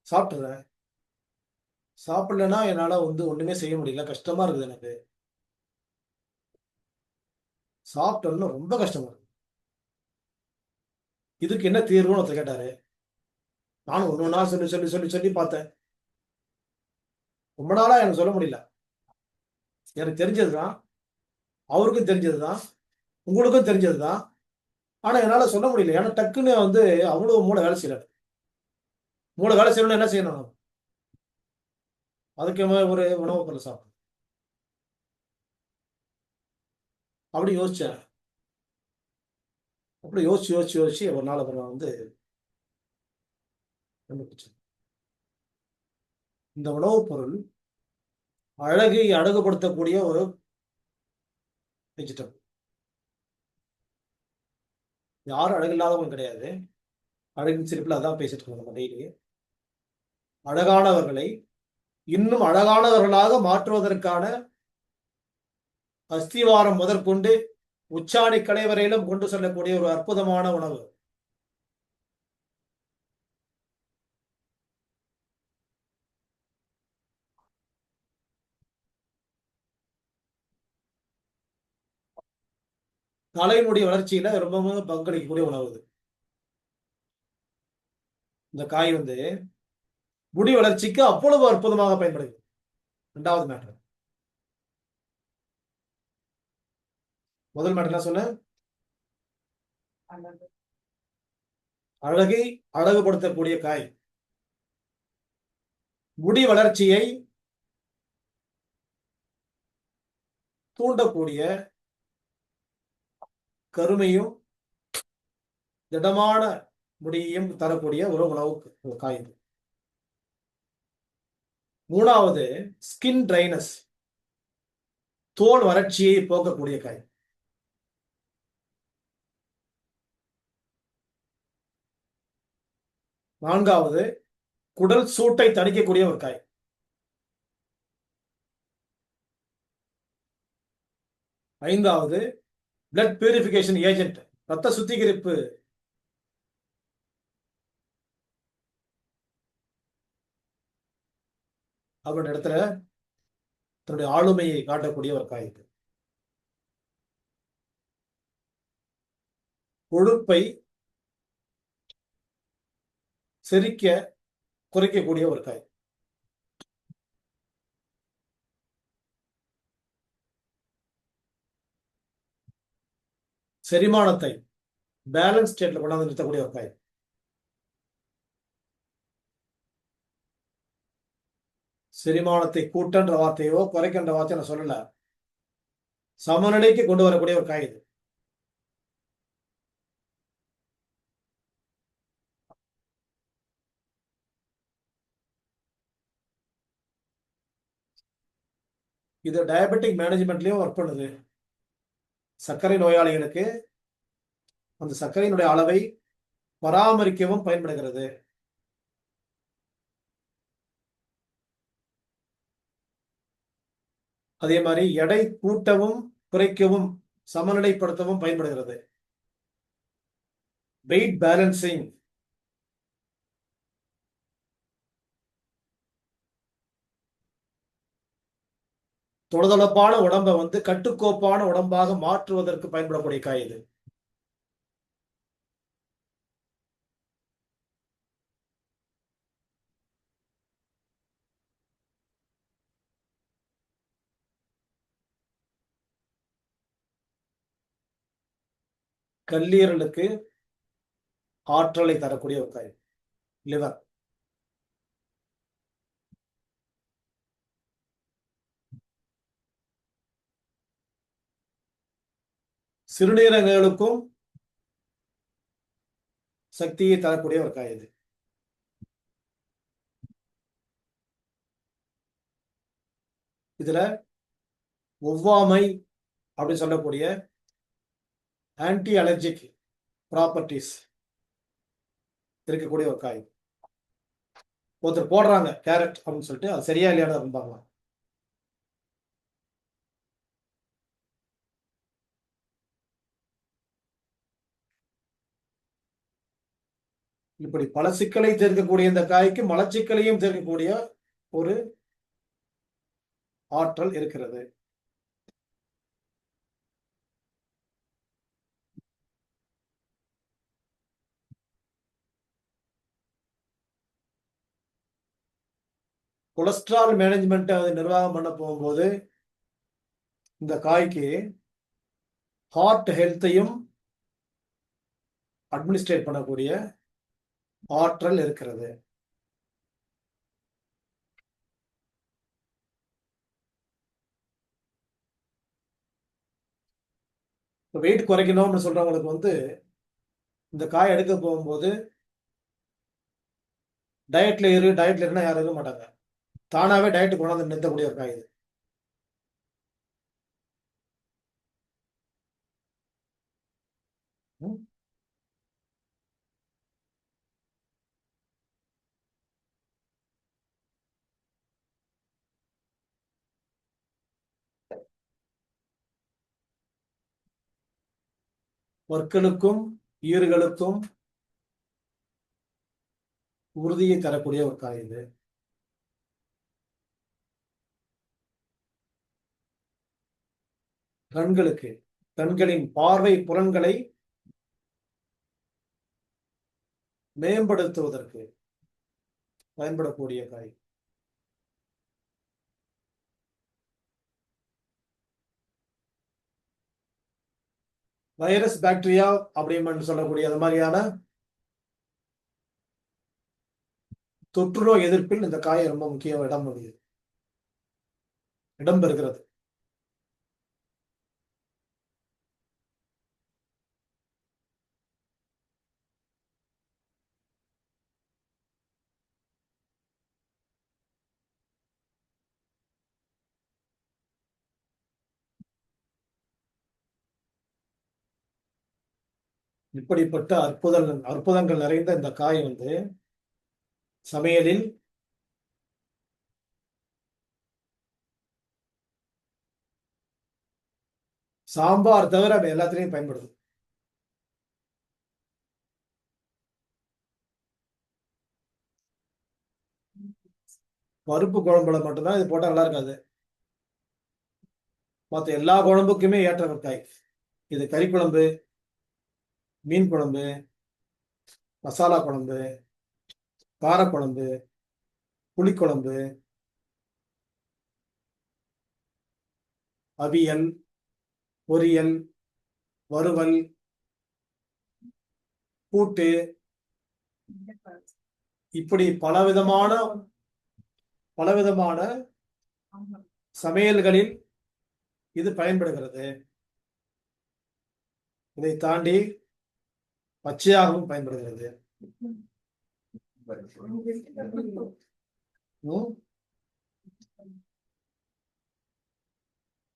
சாப்பிட்டுறேன். சாப்பிடலன்னா என்னால வந்து ஒண்ணுமே செய்ய முடியல, கஷ்டமா இருக்குது எனக்கு. சாப்பிட்டோம்னா ரொம்ப கஷ்டமா இருக்கு. இதுக்கு என்ன தீர்வுன்னு ஒருத்தர் கேட்டாரு. நானும் ஒன்னொன்னா சொல்லி சொல்லி சொல்லி சொல்லி பார்த்தேன். ரொம்ப நாளா எனக்கு சொல்ல முடியல. எனக்கு தெரிஞ்சதுதான், அவருக்கும் தெரிஞ்சதுதான், உங்களுக்கும் தெரிஞ்சதுதான். ஆனா என்னால சொல்ல முடியல. ஏன்னா டக்குன்னு வந்து அவ்வளவு மூளை வேலை செய்யல. மூளை வேலை செய்யணும்னா என்ன செய்யணும்? அதுக்கு ஒரு உணவு பொருள் சாப்பிடணும். அப்படி யோசிச்சேன். அப்படி யோசிச்சு ஒரு நாள் அப்புறம் வந்து கண்டுபிடிச்சேன். இந்த உணவுப் பொருள் அழகை அழகுபடுத்தக்கூடிய ஒரு வெஜிடபிள். யாரும் அழகில்லாதவங்க கிடையாது. அழகின் சிரிப்புல அதான் பேசிட்டு இருக்கோம் நம்ம டெய்லி. அழகானவர்களை இன்னும் அழகானவர்களாக மாற்றுவதற்கான அஸ்திவாரம் முதற்கொண்டு உச்சாணி கடை வரையிலும் கொண்டு செல்லக்கூடிய ஒரு அற்புதமான உணவு. தலைமுடி வளர்ச்சியில ரொம்பவும் பங்களிக்கக்கூடிய உணவு இது. இந்த காய் வந்து முடி வளர்ச்சிக்கு அவ்வளவு அற்புதமாக பயன்படுது. இரண்டாவது மேட்டர். முதல் மேட்டர் என்ன சொன்ன? அழகை அழகுபடுத்தக்கூடிய காய். முடி வளர்ச்சியை தூண்டக்கூடிய கருமையும் திடமான முடியையும் தரக்கூடிய ஒரு உணவு காய் இது. மூணாவது ஸ்கின் ட்ரைனஸ், தோல் வறட்சியை போக்கக்கூடிய காய். நான்காவது குடல் சூட்டை தணிக்கக்கூடிய ஒரு காய். ஐந்தாவது பிளட் பியூரிபிகேஷன் ஏஜென்ட், ரத்த சுத்திகரிப்பு அப்படின்ற இடத்துல தன்னுடைய ஆளுமையை காட்டக்கூடிய ஒரு காய் இது. கொழுப்பை செரிக்க குறைக்கக்கூடிய ஒரு காய். செரிமானத்தை பேலன்ஸ் ஸ்டேட்ல கொண்டாந்து நிறுத்தக்கூடிய ஒரு காய். செரிமானத்தை கூட்டன்ற வார்த்தையோ குறைக்கின்ற வார்த்தையோ நான் சொல்லல. சமநிலைக்கு கொண்டு வரக்கூடிய ஒரு காய் இது. இது டயபெட்டிக் மேனேஜ்மெண்ட்லயும் ஒர்க் பண்ணுது. சர்க்கரை நோயாளிகளுக்கு அந்த சர்க்கரையினுடைய அளவை பராமரிக்கவும் பயன்படுகிறது. அதே மாதிரி எடை கூட்டவும் குறைக்கவும் சமநிலைப்படுத்தவும் பயன்படுகிறது. வெயிட் பேலன்சிங், தொளதொளப்பான உடம்பை வந்து கட்டுக்கோப்பான உடம்பாக மாற்றுவதற்கு பயன்படக்கூடிய காய் இது. கல்லீரலுக்கு ஆற்றலை தரக்கூடிய ஒரு காய் லிவர். சிறுநீரகங்களுக்கும் சக்தியை தரக்கூடிய ஒரு காய் இது. இதுல ஒவ்வாமை அப்படின்னு சொல்லக்கூடிய ஆன்டி அலர்ஜிக் ப்ராப்பர்ட்டிஸ் இருக்கக்கூடிய ஒரு காய். ஒருத்தர் போடுறாங்க கேரட் அப்படின்னு சொல்லிட்டு அது சரியா இல்லையானு இருந்தாங்க. இப்படி பல சிக்கலை தீர்க்கக்கூடிய இந்த காய்க்கு மலச்சிக்கலையும் தீர்க்கக்கூடிய ஒரு ஆற்றல் இருக்கிறது. கொலஸ்ட்ரால் மேனேஜ்மெண்ட் அதை நிர்வாகம் பண்ண போகும்போது இந்த காய்க்கு ஹார்ட் ஹெல்த்தையும் அட்மினிஸ்ட்ரேட் பண்ணக்கூடிய ஆற்றல் இருக்கிறது. வெயிட் குறைக்கணும்னு சொல்றவங்களுக்கு வந்து இந்த காய் எடுக்க போகும்போது டயட்ல இருந்தா யாரும் இருக்க மாட்டாங்க. தானாவே டயட் கொண்டாந்து நிறுத்தக்கூடிய ஒரு காய் இது. பற்களுக்கும் ஈறுகளுக்கும் உறுதியை தரக்கூடிய ஒரு காய் இது. கண்களின் பார்வை புலன்களை மேம்படுத்துவதற்கு பயன்படக்கூடிய காய். வைரஸ், பாக்டீரியா அப்படின்னு சொல்லக்கூடிய அது மாதிரியான தொற்றுநோய் எதிர்ப்பில் இந்த காய் ரொம்ப முக்கிய இடம் பெறுகிறது. இப்படிப்பட்ட அற்புதங்கள் நிறைந்த இந்த காய் வந்து சமையலில் சாம்பார் தவிர எல்லாத்திலையும் பயன்படுது. பருப்பு குழம்புல மட்டும்தான் இது போட்டா நல்லா இருக்காது. மற்ற எல்லா குழம்புக்குமே ஏற்ற ஒரு காய் இது. கறி குழம்பு, மீன் குழம்பு, மசாலா குழம்பு, காரக்குழம்பு, புளிக்குழம்பு, அவியல், பொரியல், வறுவல், கூட்டு, இப்படி பலவிதமான சமையல்களில் இது பயன்படுகிறது. இதை தாண்டி பச்சையாகவும் பயன்படுகிறது.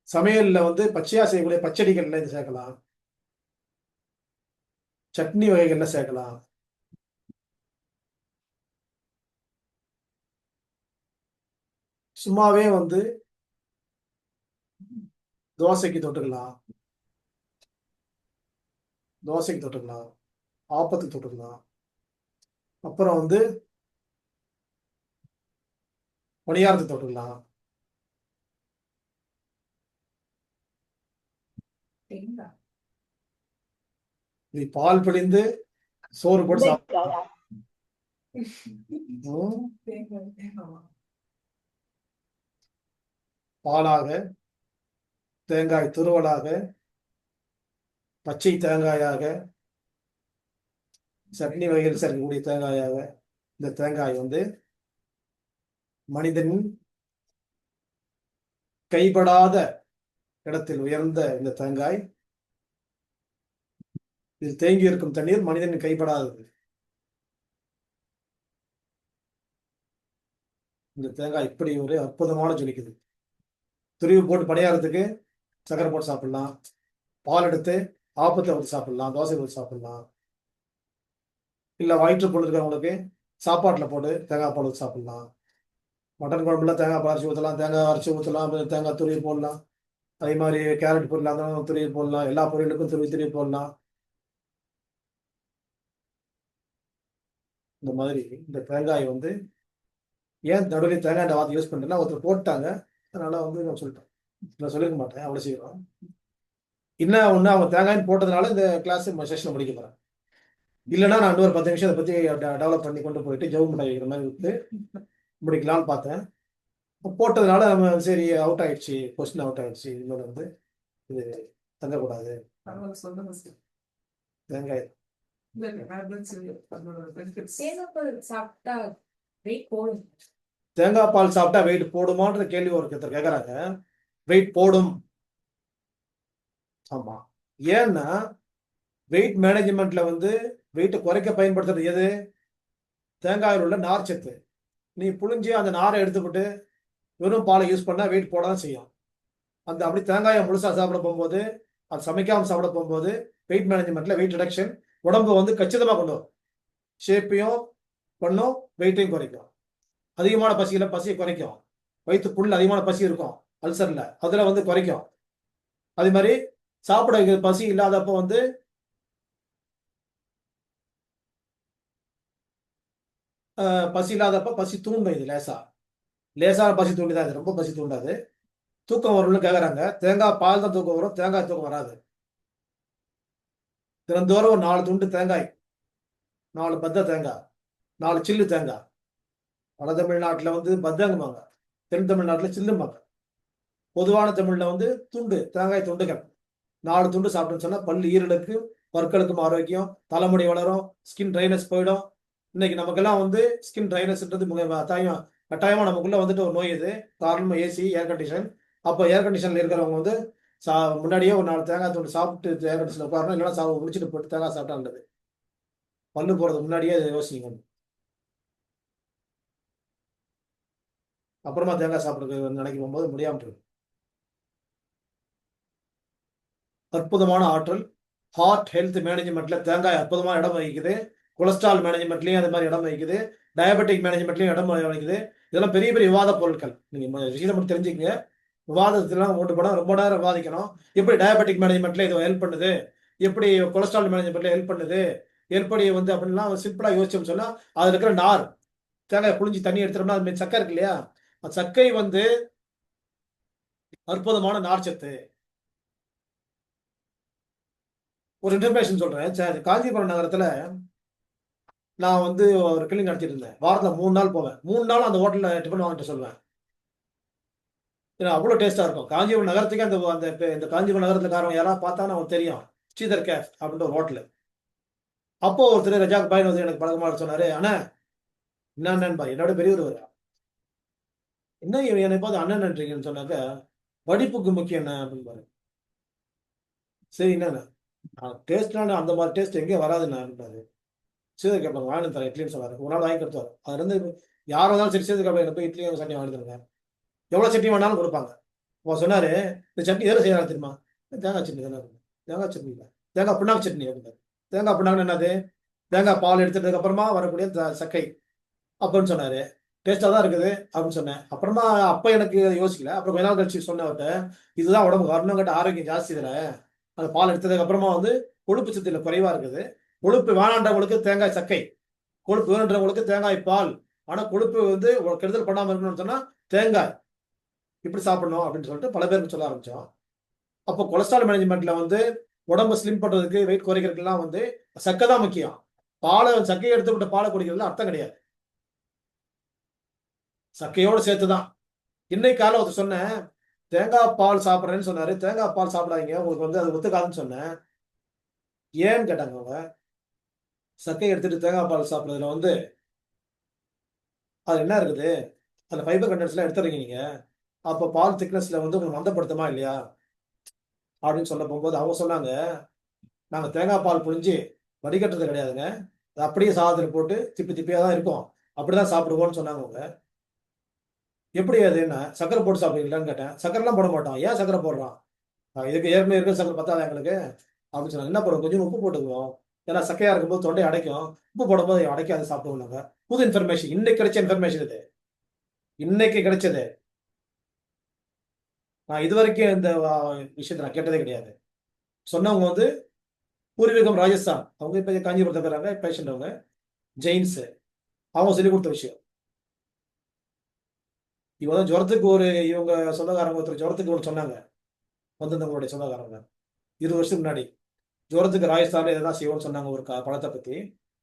சமையல்ல வந்து பச்சையா செய்யக்கூடிய பச்சடிகள்ல இது சேர்க்கலாம், சட்னி வகைகள்ல சேர்க்கலாம். சும்மாவே வந்து தோசைக்கு தொட்டுக்கலாம், ஆப்பத்துக்கு தொட்டுக்கலாம். அப்புறம் வந்து பணியாரத்துக்கு தொட்டுக்கலாம். இது பால் பிழிந்து சோறு போட்டு சாப்பிடலாம். பாலாக, தேங்காய் துருவலாக, பச்சை தேங்காயாக, சட்னி வகையில் சேர்க்கக்கூடிய தேங்காயாக, இந்த தேங்காய் வந்து மனிதனின் கைப்படாத இடத்தில் உயர்ந்த இந்த தேங்காய், இதில் தேங்கி இருக்கும் தண்ணீர் மனிதனின் கைப்படாதது. இந்த தேங்காய் இப்படி ஒரு அற்புதமான ஜொலிக்குது. துருவி போட்டு பணியாரத்துக்கு சக்கரை போட்டு சாப்பிடலாம், பால் எடுத்து ஆப்பத்தை ஊற்றி சாப்பிடலாம், தோசை ஊற்றி சாப்பிடலாம். இல்லை வயிற்று பொருள் இருக்கிறவங்களுக்கு சாப்பாட்டில் போட்டு தேங்காய் பால் ஊற்றி சாப்பிடலாம். மட்டன் குழம்புல தேங்காய் பால் அரைச்சி ஊற்றலாம், தேங்காய் அரைச்சி ஊற்றலாம், தேங்காய் துருவி போடலாம். அதே மாதிரி கேரட் பொரியல் இருந்தாலும் துருவி போடலாம், எல்லா பொரியலுக்கும் துருவி போடலாம். இந்த மாதிரி இந்த தேங்காய் வந்து ஏன் நடுவில் தேங்காய் வார்த்தை யூஸ் பண்ணுறேன்னா, ஒருத்தர் போட்டாங்க, அதனால வந்து நான் சொல்லிட்டேன். நான் சொல்லிருக்க மாட்டேன் அவ்வளோ சீக்கிரம். என்ன ஒன்று அவங்க தேங்காய்னு போட்டதுனால இந்த கிளாஸ் செஷன் முடிக்க போகிறேன். இல்லைன்னா நான் இன்னொரு 10 நிமிஷம் அதை பற்றி டெவலப் பண்ணி கொண்டு போயிட்டு ஜவு பண்ண வைக்கிற மாதிரி விட்டு முடிக்கலாம்னு பார்த்தேன். போட்டதுனால நம்ம சரி அவுட் ஆயிடுச்சு, கொஸ்டின் அவுட் ஆயிடுச்சு, இன்னொரு வந்து இது தங்கக்கூடாது. வெங்காயம் தேங்காய் பால் சாப்பிட்டா வெயிட் போடுமான்ற கேள்வி ஒருத்தர் கேட்கறாங்க. வெயிட் போடும். ஆமா. ஏன்னா வெயிட் மேனேஜ்மெண்ட்ல வந்து வெயிட் குறைக்க பயன்படுத்துறது எது? தேங்காயில் உள்ள நார் சத்து. நீ புழிஞ்சு அந்த நாரை எடுத்துக்கிட்டு வெறும் பாலை யூஸ் பண்ணா வெயிட் போட தான் செய்யும். அந்த அப்படி தேங்காயை முழுசா சாப்பிட போகும்போது, அது சமைக்காம சாப்பிட போகும்போது வெயிட் மேனேஜ்மெண்ட்ல வெயிட் ரிடக்ஷன் உடம்பு வந்து கச்சிதமா கொண்டு வரும். ஷேப்பையும் பண்ணும், வெயிட்டையும் குறைக்கும். அதிகமான பசியை குறைக்கும். வயிற்று புல் அதிகமான பசி இருக்கும் அல்சர்ல, அதுல வந்து குறைக்கும். அதே மாதிரி சாப்பிட பசி இல்லாதப்போ வந்து பசி இல்லாதப்ப பசி தூண்டும். இது லேசா பசி தூண்டிதான், இது ரொம்ப பசி தூண்டாது. தூக்கம் வரும்னு கேக்குறாங்க. தேங்காய் பால் தான் தூக்கம் வரும், தேங்காய் தூக்கம் வராது. தினந்தோறும் ஒரு 4 துண்டு தேங்காய், 4 பத்த தேங்காய், 4 சில்லு தேங்காய். வட தமிழ்நாட்டுல வந்து பத்தங்குவாங்க, தென் தமிழ்நாட்டுல சில்லும்பாங்க. பொதுவான தமிழ்ல வந்து துண்டு, தேங்காய் துண்டுகள் 4 துண்டு சாப்பிட்டுன்னு சொன்னா பல்லு ஈரலுக்கு பற்களுக்கும் ஆரோக்கியம், தலைமுடி வளரும், ஸ்கின் ட்ரைனஸ் போயிடும். இன்னைக்கு நமக்கெல்லாம் வந்து ஸ்கின் ட்ரைனஸ்ன்றது கட்டாயமா நமக்குள்ள வந்துட்டு ஒரு நோய். இது காரணம் ஏசி, ஏர் கண்டிஷன். அப்போ ஏர் கண்டிஷன்ல இருக்கிறவங்க வந்து முன்னாடியே ஒரு 4 தேங்காய் துண்டு சாப்பிட்டு ஏர் கண்டிஷன்ல உட்காரணும், இல்லைன்னா முடிச்சுட்டு போட்டு தேங்காய் சாப்பிட்டான்றது. பல்லு போறதுக்கு முன்னாடியே யோசிக்கணும். அப்புறமா தேங்காய் சாப்பிடுறது நினைக்கும் போகும்போது முடியாம இருக்கு. அற்புதமான ஆற்றல். ஹார்ட் ஹெல்த் மேனேஜ்மெண்ட்ல தேங்காய் அற்புதமா இடம் வகிக்குது. கொலஸ்ட்ரால் மேனேஜ்மெண்ட்லயும் அது மாதிரி இடம் வகிக்குது. டயபெட்டிக் மேனேஜ்மெண்ட்லயும் இடம் வகிக்குது. இதெல்லாம் பெரிய பெரிய விவாத பொருட்கள். நீங்க விஷயத்தை மட்டும் தெரிஞ்சுக்கங்க. விவாதத்திலாம் ஓட்டு போனா ரொம்ப நேரம் விவாதிக்கணும். எப்படி டயபெட்டிக் மேனேஜ்மெண்ட்ல இது ஹெல்ப் பண்ணுது, எப்படி கொலஸ்ட்ரால் மேனேஜ்மெண்ட்ல ஹெல்ப் பண்ணுது, எப்படி வந்து அப்படின்லாம் சிம்பிளா யோசிச்சோம்னு சொன்னா, அதுல இருக்கிற நார், தேங்காய் புழிஞ்சு தண்ணி எடுத்துட்டோம்னா அது சக்கை இருக்கு இல்லையா, அந்த சக்கை வந்து அற்புதமான நார்ச்சத்து. ஒரு இன்ஃபர்மேஷன் சொல்றேன். காஞ்சிபுரம் நகரத்துல நான் வந்து ஒரு கிளினிக் நடத்திட்டு இருந்தேன். வாரத்துல 3 நாள் போவேன். 3 நாள் அந்த ஹோட்டல்ல டிஃபன் வாங்கிட்டு சொல்லுவேன். ஏன்னா அவ்வளவு டேஸ்டா இருக்கும். காஞ்சிபுரம் நகரத்துக்கே அந்த அந்த இந்த காஞ்சிபுரம் நகரத்துல காரவங்க யாராவது பார்த்தாங்கன்னா அவங்களுக்கு தெரியும். ஸ்ரீதர் கேஃப் அப்படின்ற ஒரு ஹோட்டல். அப்போ ஒருத்தர் ரஜாக் பாய் வந்து எனக்கு பழக்கமாக சொன்னாரு, அண்ணா என்னன்னு பாய், என்னோட பெரியவர் வர என்ன என்னை பார்த்து அண்ணன்றீங்கன்னு சொன்னாக்க, படிப்புக்கு முக்கியம் என்ன அப்படின்னு. சரி என்னண்ணா டேஸ்ட்லாம் அந்த மாதிரி டேஸ்ட் எங்கேயும் வராதுண்ணா அப்படின்னாரு. சீதர் கேட்பாங்க வாங்கி தரேன் இட்லின்னு சொன்னாரு. ஒரு நாள் வாங்கி கொடுத்தாரு. அதுல இருந்து யார் வந்தாலும் சரி சீதர் கேட்பாங்க போய் இட்லியும் சட்னி வாங்கி தருங்க. எவ்வளவு சட்னி வேணாலும் கொடுப்பாங்க. அவன் சொன்னாரு, இந்த சட்னி எதில் செய்யலாம் தெரியுமா? தேங்காய் சட்னி தானே. தேங்காய் சட்னி இல்லை, தேங்காய் புண்ணாக்கு சட்னி அப்படின்னாரு. தேங்காய் புண்ணாக்குன்னு என்னது? தேங்காய் பால் எடுத்துட்டதுக்கு அப்புறமா வரக்கூடிய சக்கை அப்படின்னு சொன்னாரு. டேஸ்டா தான் இருக்குது அப்படின்னு சொன்னேன். அப்புறமா அப்ப எனக்கு யோசிக்கல. அப்புறம் கொஞ்ச நாள் கழிச்சு சொன்னவர்கிட்ட, இதுதான் உடம்பு வரணும் கட்ட ஆரோக்கியம் ஜாஸ்தி இதுல. அந்த பால் எடுத்ததுக்கு அப்புறமா வந்து கொழுப்பு சத்துல குறைவா இருக்குது. கொழுப்பு வேணான்றவங்களுக்கு தேங்காய் சக்கை, கொழுப்பு வேணுன்றவங்களுக்கு தேங்காய் பால். ஆனா கொழுப்பு வந்து கெடுதல் பண்ணாம இருக்கணும்னு சொன்னா தேங்காய் இப்படி சாப்பிடணும் அப்படின்னு சொல்லிட்டு பல பேருக்கு சொல்ல ஆரம்பிச்சோம். அப்போ கொலஸ்ட்ரால் மேனேஜ்மெண்ட்ல வந்து உடம்பு ஸ்லிம் பண்றதுக்கு, வெயிட் குறைக்கிறதுக்குலாம் வந்து சக்கை தான் முக்கியம். சக்கையை எடுத்துக்கிட்ட பாலை குடிக்கிறதுல அர்த்தம் கிடையாது. சக்கையோடு சேர்த்துதான். இன்னைக்கு காலை ஒருத்தர் சொன்னேன், தேங்காய் பால் சாப்பிட்றேன்னு சொன்னாரு. தேங்காய் பால் சாப்பிடாதீங்க, உங்களுக்கு வந்து அது ஒத்துக்காதுன்னு சொன்னேன். ஏன்னு கேட்டாங்க அவங்க. சக்கையை எடுத்துட்டு தேங்காய் பால் சாப்பிட்றதுல வந்து அது என்ன இருக்குது, அந்த ஃபைபர் கண்டென்ட்ஸ்லாம் எடுத்துறீங்க நீங்க. அப்போ பால் திக்னஸ்ல வந்து உங்களுக்கு மந்தப்படுத்துமா இல்லையா அப்படின்னு சொல்ல போகும்போது அவங்க சொன்னாங்க, நாங்க தேங்காய் பால் புழிஞ்சு வடிகட்டுறது கிடையாதுங்க, அது அப்படியே சாதத்தில் போட்டு திப்பி திப்பியா தான் இருக்கும், அப்படிதான் சாப்பிடுவோம்னு சொன்னாங்க அவங்க. எப்படி அது என்ன சக்கரை போட்டு சாப்பிடுவீங்களான்னு கேட்டேன். சக்கரைலாம் போட மாட்டோம். ஏன் சக்கரை போடுறான்? இதுக்கு ஏற்கனவே இருக்கிற சக்கரை பத்தாது எங்களுக்கு அப்படின்னு சொன்னாங்க. என்ன பண்ணுவோம், கொஞ்சம் உப்பு போட்டுக்குவோம். ஏன்னா சக்கையா இருக்கும்போது தொண்டை அடைக்கும், உப்பு போடும்போது அடைக்காது சாப்பிடுவோம். புது இன்ஃபர்மேஷன், இன்னைக்கு கிடைச்ச இன்ஃபர்மேஷன் இது. இன்னைக்கு கிடைச்சது. நான் இது வரைக்கும் இந்த விஷயத்தை நான் கேட்டதே கிடையாது. சொன்னவங்க வந்து பூர்வீகம் ராஜஸ்தான், அவங்க இப்ப காஞ்சிபுரத்தை இருக்கிறாங்க பேஷண்ட். அவங்க ஜெயின்ஸ், அவங்க சொல்லி கொடுத்த விஷயம். இவங்க ஜுரத்துக்கு இவங்க சொந்தக்காரங்க ஒருத்தர் ஜுரத்துக்கு ஒன்று சொன்னாங்க, வந்திருந்தவங்களுடைய சொந்தக்காரங்க 20 வருஷத்துக்கு முன்னாடி. ஜுரத்துக்கு ராஜஸ்தான்ல எதாவது செய்வோம்னு சொன்னாங்க ஒரு பழத்தை பத்தி.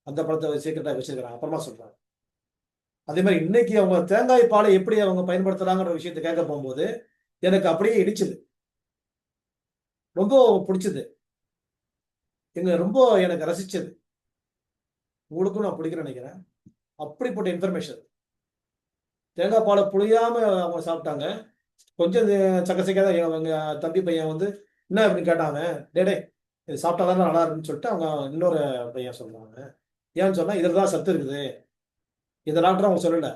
அந்த பழத்தை சீக்கிரட்டா வச்சிருக்கிறாங்க, அப்புறமா சொல்றாங்க. அதே மாதிரி இன்னைக்கு அவங்க தேங்காய் பாலை எப்படி அவங்க பயன்படுத்துறாங்கிற விஷயத்தை கேட்க போகும்போது எனக்கு அப்படியே இடிச்சுது, ரொம்ப பிடிச்சது, ரொம்ப எனக்கு ரசிச்சது. உங்களுக்கும் நான் பிடிக்கும்னு நினைக்கிறேன். அப்படிப்பட்ட இன்ஃபர்மேஷன். தேங்காய் பாலை புளியாம அவங்க சாப்பிட்டாங்க. கொஞ்சம் சக்கசக்கையா தான் அவங்க தம்பி பையன் வந்து என்ன அப்படின்னு கேட்டாங்க. டேய் இது சாப்பிட்டா தானே நல்லா இருக்குன்னு சொல்லிட்டு அவங்க இன்னொரு பையன் சொல்றாங்க. ஏன்னு சொன்னா இதுல தான் சத்து இருக்குது. இந்த டாக்டர் அவங்க சொல்லல.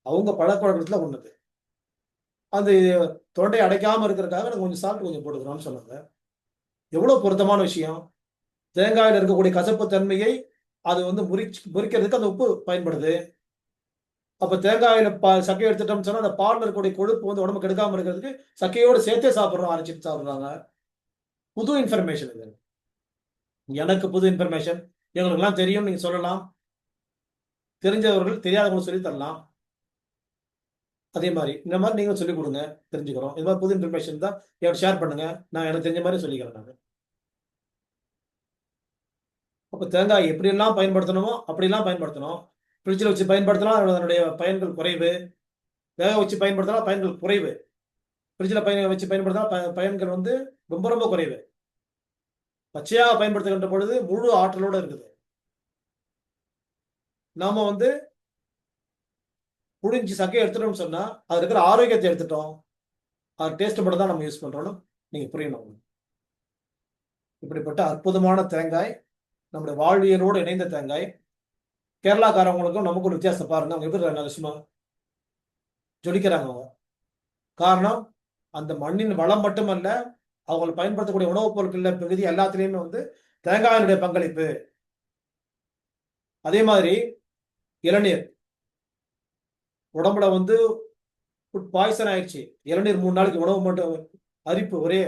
அவங்க பழக்கவழக்கத்துல ஒண்ணுது. அது தொண்டை அடைக்காம இருக்கிறதுக்காக எனக்கு கொஞ்சம் சாப்பிட்டு கொஞ்சம் போட்டுக்கிறோம்னு சொன்னாங்க. எவ்வளவு பொருத்தமான விஷயம். தேங்காயில இருக்கக்கூடிய கசப்பு தன்மையை அது வந்து முறிக்கிறதுக்கு அந்த உப்பு பயன்படுது. அப்ப தேங்காயில சக்கையை எடுத்துட்டோம்னு சொன்னா அந்த பால்ல இருக்கக்கூடிய கொழுப்பு வந்து உடம்புக்கு எடுக்காம இருக்கிறதுக்கு சக்கையோடு சேர்த்தே சாப்பிடுறோம், அரைச்சிட்டு சாப்பிடுறாங்க. புது இன்ஃபர்மேஷன் இது. எனக்கு புது இன்ஃபர்மேஷன். எங்களுக்கெல்லாம் தெரியும் நீங்க சொல்லலாம். தெரிஞ்சவர்கள் தெரியாதவங்களுக்கு சொல்லி தரலாம். அதே மாதிரி இந்த மாதிரி நீங்களும் சொல்லிக் கொடுங்க, தெரிஞ்சுக்கிறோம். இது மாதிரி புது இன்ஃபர்மேஷன் தான் என்கிட்ட ஷேர் பண்ணுங்க. நான் எனக்கு தெரிஞ்ச மாதிரி சொல்லிக்கிறேன் நான். அப்ப தேங்காய் எப்படியெல்லாம் பயன்படுத்தணுமோ அப்படியெல்லாம் பயன்படுத்தணும். ஃப்ரிட்ஜில் வச்சு பயன்படுத்தினா அதனுடைய பயன்கள் குறைவு. வேக வச்சு பயன்படுத்தினா பயன்கள் குறைவு. ஃப்ரிட்ஜில் வச்சு பயன்படுத்தினா பயன்கள் வந்து ரொம்ப ரொம்ப குறைவு. பச்சையாக பயன்படுத்துகின்ற பொழுது முழு ஆற்றலோட இருக்குது. நாம வந்து புழிஞ்சு சக்கையை எடுத்துட்டோம்னு சொன்னா அது இருக்கிற ஆரோக்கியத்தை எடுத்துட்டோம். அது டேஸ்ட் மட்டும் தான் நம்ம யூஸ் பண்றோம்னு நீங்க புரியணும். இப்படிப்பட்ட அற்புதமான தேங்காய், நம்முடைய வாழ்வியலோடு இணைந்த தேங்காய். கேரளாக்காரவங்களுக்கும் நமக்கும் ஒரு வித்தியாசம் பாருங்க. அவங்க எப்படி நல்ல விஷயமா ஜொலிக்கிறாங்க அவங்க. காரணம் அந்த மண்ணின் வளம் மட்டுமல்ல, அவங்க பயன்படுத்தக்கூடிய உணவுப் பொருட்கள் பகுதி எல்லாத்துலயுமே வந்து தேங்காயினுடைய பங்களிப்பு. அதே மாதிரி இளநீர் உடம்புல வந்து ஃபுட் பாய்சன் ஆயிடுச்சு. இளநீர் 3 நாளைக்கு உணவு மட்டும் அரிப்பு ஒரே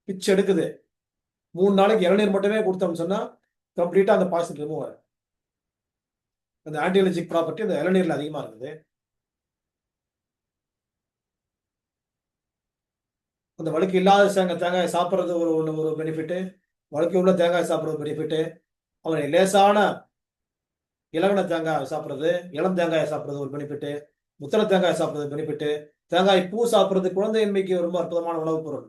பிச்சு எடுக்குது. 3 நாளைக்கு இளநீர் மட்டுமே கொடுத்தோம்னு சொன்னா கம்ப்ளீட்டா அந்த பாய்சன் ரிமூவ் ஆகும். அந்த ஆன்டி அலர்ஜிக் ப்ராப்பர்ட்டி அந்த இளநீர்ல அதிகமா இருக்குது. அந்த வழுக்கு இல்லாத தேங்காய் சாப்பிட்றது ஒரு பெனிஃபிட். வழுக்கு உள்ள தேங்காய் சாப்பிட்றது பெனிஃபிட். அவங்க லேசான இலவன தேங்காய் சாப்பிட்றது, இளம் தேங்காயை சாப்பிட்றது ஒரு பெனிஃபிட். முத்தின தேங்காய் சாப்பிட்றது பெனிஃபிட். தேங்காய் பூ சாப்பிட்றது குழந்தையின்மைக்கு ரொம்ப அற்புதமான உணவுப் பொருள்.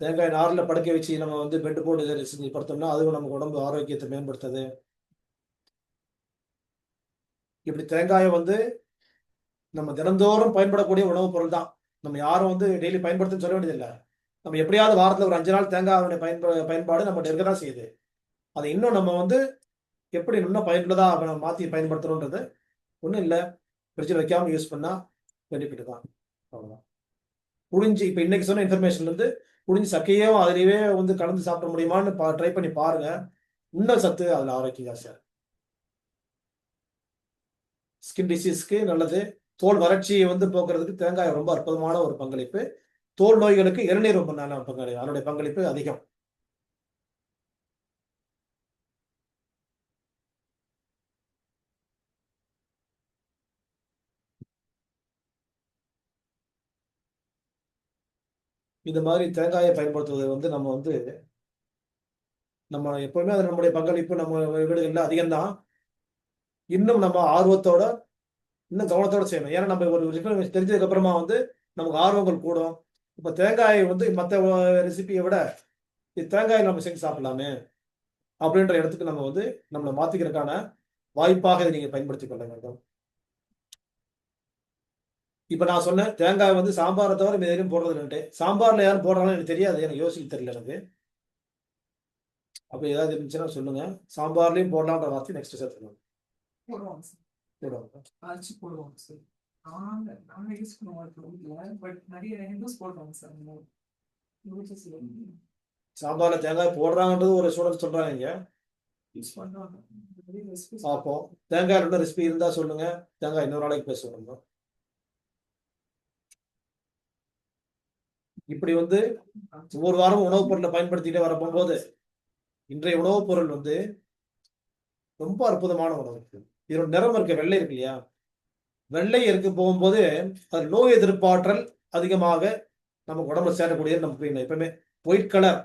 தேங்காய் நாரில் படுக்க வச்சு நம்ம வந்து பெட் போட்டு செஞ்சு படுத்தோம்னா அதுவும் நமக்கு உடம்பு ஆரோக்கியத்தை மேம்படுத்துது. இப்படி தேங்காயை வந்து நம்ம தினந்தோறும் பயன்படக்கூடிய உணவுப் பொருள் தான். நம்ம யாரும் வந்து டெய்லி பயன்படுத்துன்னு சொல்ல வேண்டியதில்லை. நம்ம எப்படியாவது வாரத்தில் ஒரு 5 நாள் தேங்காயோட பயன்பாடு நம்ம இருக்க தான் செய்யுது. அதை இன்னும் நம்ம வந்து எப்படி இன்னும் பயனுள்ளதா நம்ம மாற்றி பயன்படுத்தணுன்றது ஒன்றும் இல்லை. ஃப்ரிட்ஜில் வைக்காம யூஸ் பண்ணா பெனிஃபிட் தான். அவ்வளோதான். புழிஞ்சு இப்போ இன்னைக்கு சொன்ன இன்ஃபர்மேஷன் வந்து புழிஞ்சு சக்கையும் அதிலேயே வந்து கலந்து சாப்பிட முடியுமான்னு ட்ரை பண்ணி பாருங்க. இன்னும் சத்து அதில் ஆரோக்கியம் ஜாஸ்தியாக. ஸ்கின் டிசீஸ்க்கு நல்லது. தோல் வறட்சியை வந்து போக்குறதுக்கு தேங்காய் ரொம்ப அற்புதமான ஒரு பங்களிப்பு. தோல் நோய்களுக்கு இளநீர் ரொம்ப நல்ல பங்களிப்பு. அதனுடைய பங்களிப்பு அதிகம். இந்த மாதிரி தேங்காயை பயன்படுத்துவது வந்து நம்ம வந்து நம்ம எப்பவுமே அது நம்முடைய பங்களிப்பு நம்ம வீடுகளில் அதிகம்தான். இன்னும் நம்ம ஆர்வத்தோட இன்னும் கவனத்தோட செய்யணும். ஏன்னா நம்ம ஒரு விஷயம் தெரிஞ்சதுக்கு அப்புறமா வந்து நமக்கு ஆர்வங்கள் கூடும். இப்ப தேங்காய் வந்து மற்ற ரெசிபியை விட தேங்காய் நம்ம செஞ்சு சாப்பிடலாமே அப்படின்ற இடத்துக்கு நம்ம வந்து நம்மளை மாத்திக்கிறதுக்கான வாய்ப்பாக இதை நீங்க பயன்படுத்திக் கொள்ள வேண்டும். இப்ப நான் சொன்னேன் தேங்காய் வந்து சாம்பாரை தவிர எதுவும் போடுறது இல்லைன்ட்டு. சாம்பார்ல யாரும் போடுறாங்கன்னு எனக்கு தெரியாது. எனக்கு யோசிக்க தெரியல எனக்கு. அப்ப ஏதாவது இருந்துச்சுன்னா சொல்லுங்க. சாம்பார்லயும் போடலான்ற வார்த்தை நெக்ஸ்ட் சேர்த்துக்கணும். போடுவாங்க சார். போடுவாங்க. அரைச்சு போடுவாங்க சார். நாங்க யூஸ் பண்ணுவோம். பட் நிறைய ஹிந்துஸ் போடுவாங்க சார். சாம்பார்ல தேங்காய் போடுறாங்கன்றது ஒரு ஸ்டூடெண்ட் சொல்றாங்க. யூஸ் பண்ணுவாங்க. பார்ப்போம். தேங்காய் ரெண்டு ரெசிபி இருந்தா சொல்லுங்க. தேங்காய் இன்னொரு நாளைக்கு பேசுவோம். இப்படி வந்து ஒவ்வொரு வாரமும் உணவுப் பொருளை பயன்படுத்திட்டே வர போகும்போது இன்றைய உணவுப் பொருள் வந்து ரொம்ப அற்புதமான உணவு. இதோட நிறம் இருக்க வெள்ளை இருக்கு இல்லையா, வெள்ளை இருக்கு போகும்போது அது நோய் எதிர்ப்பாற்றல் அதிகமாக நமக்கு உடம்புல சேரக்கூடியது நமக்கு எப்பவுமே ஒயிட் கலர்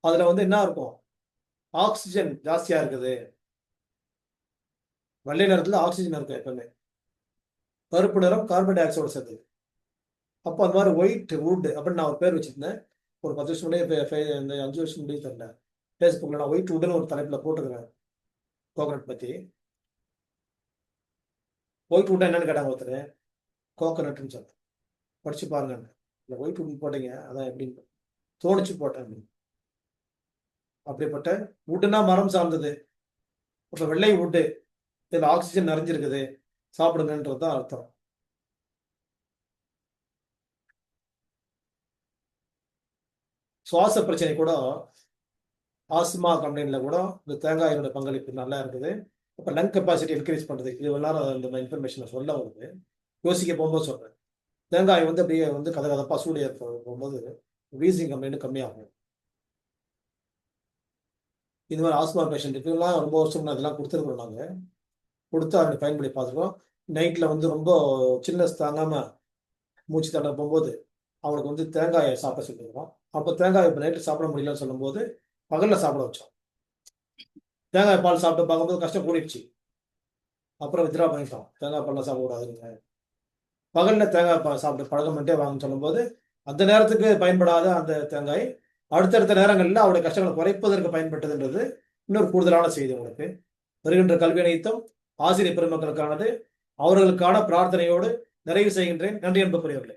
அதுல வந்து என்ன இருக்கும், ஆக்சிஜன் ஜாஸ்தியா இருக்குது. வெள்ளை நிறத்துல ஆக்சிஜன் இருக்கு எப்பவுமே. கருப்பு நிறம் கார்பன் டை ஆக்சைடு சேர்த்து. அப்போ அந்த மாதிரி ஒயிட் வுட் அப்படின்னு நான் ஒரு பேர் வச்சிருந்தேன். ஒரு 10 வருஷம் முன்னாடி, இந்த 5 வருஷம் முன்னாடி தெரியல, ஃபேஸ்புக்கில் நான் ஒயிட் வுட்னு ஒரு தலைப்பில் போட்டுக்கிறேன் கோகனட் பற்றி. ஒயிட் வுட் என்னன்னு கேட்டாங்க ஒருத்தர், கோகனட்னு சொன்னேன். படிச்சு பாருங்க, இந்த ஒயிட் வுட் போட்டீங்க அதான் எப்படின்னு தோணிச்சு போட்டேன் அப்படின்னு. அப்படிப்பட்ட வுட்டுனா மரம் சார்ந்தது. இப்போ வெள்ளை வுட்டு இதில் ஆக்சிஜன் நிறைஞ்சிருக்குது, சாப்பிடுங்கன்றது தான் அர்த்தம். சுவாச பிரச்சனை கூட, ஆஸ்மா கம்ப்ளைண்ட்ல கூட இந்த தேங்காயோட பங்களிப்பு நல்லா இருக்குது. இப்போ லங் கெப்பாசிட்டி இன்க்ரீஸ் பண்ணுறது, இது எல்லாரும் இந்த இன்ஃபர்மேஷனை சொல்ல வருது. யோசிக்க போகும்போது சொல்கிறேன், தேங்காய் வந்து அப்படியே வந்து கதகதப்பாக சூடு போகும்போது வீசிங் கம்ப்ளைண்ட் கம்மியாகும். இது மாதிரி ஆஸ்மா பேஷண்ட்டுக்குலாம் ரொம்ப வருஷம் இதெல்லாம் கொடுத்துருக்குறோம். நாங்கள் கொடுத்து அதை பயன்படுத்தி பார்த்துருக்கோம். நைட்டில் வந்து ரொம்ப சில்னஸ் தாங்காமல் மூச்சு தண்ண போகும்போது அவங்களுக்கு வந்து தேங்காயை சாப்பிட சொல்லியிருக்கோம். அப்போ தேங்காய் இப்போ நைட்டு சாப்பிட முடியலன்னு சொல்லும்போது பகலில் சாப்பிட வச்சோம். தேங்காய் பால் சாப்பிட்டு பார்க்கும்போது கஷ்டம் கூடிடுச்சு. அப்புறம் வித்ரா பண்ணிட்டோம், தேங்காய் பால்லாம் சாப்பிடக்கூடாதுங்க. பகலில் தேங்காய் பால் சாப்பிட்டு பழக்கம் பண்ணிட்டே வாங்கன்னு சொல்லும்போது அந்த நேரத்துக்கு பயன்படாத அந்த தேங்காய் அடுத்தடுத்த நேரங்களில் அவருடைய கஷ்டங்களை குறைப்பதற்கு பயன்பட்டதுன்றது இன்னொரு கூடுதலான செய்தி. உங்களுக்கு வருகின்ற கல்வி அனைத்தும் ஆசிரியர் பெருமக்களுக்கானது. அவர்களுக்கான பிரார்த்தனையோடு நிறைவு செய்கின்றேன். நன்றி அன்புக்குரியவர்களே.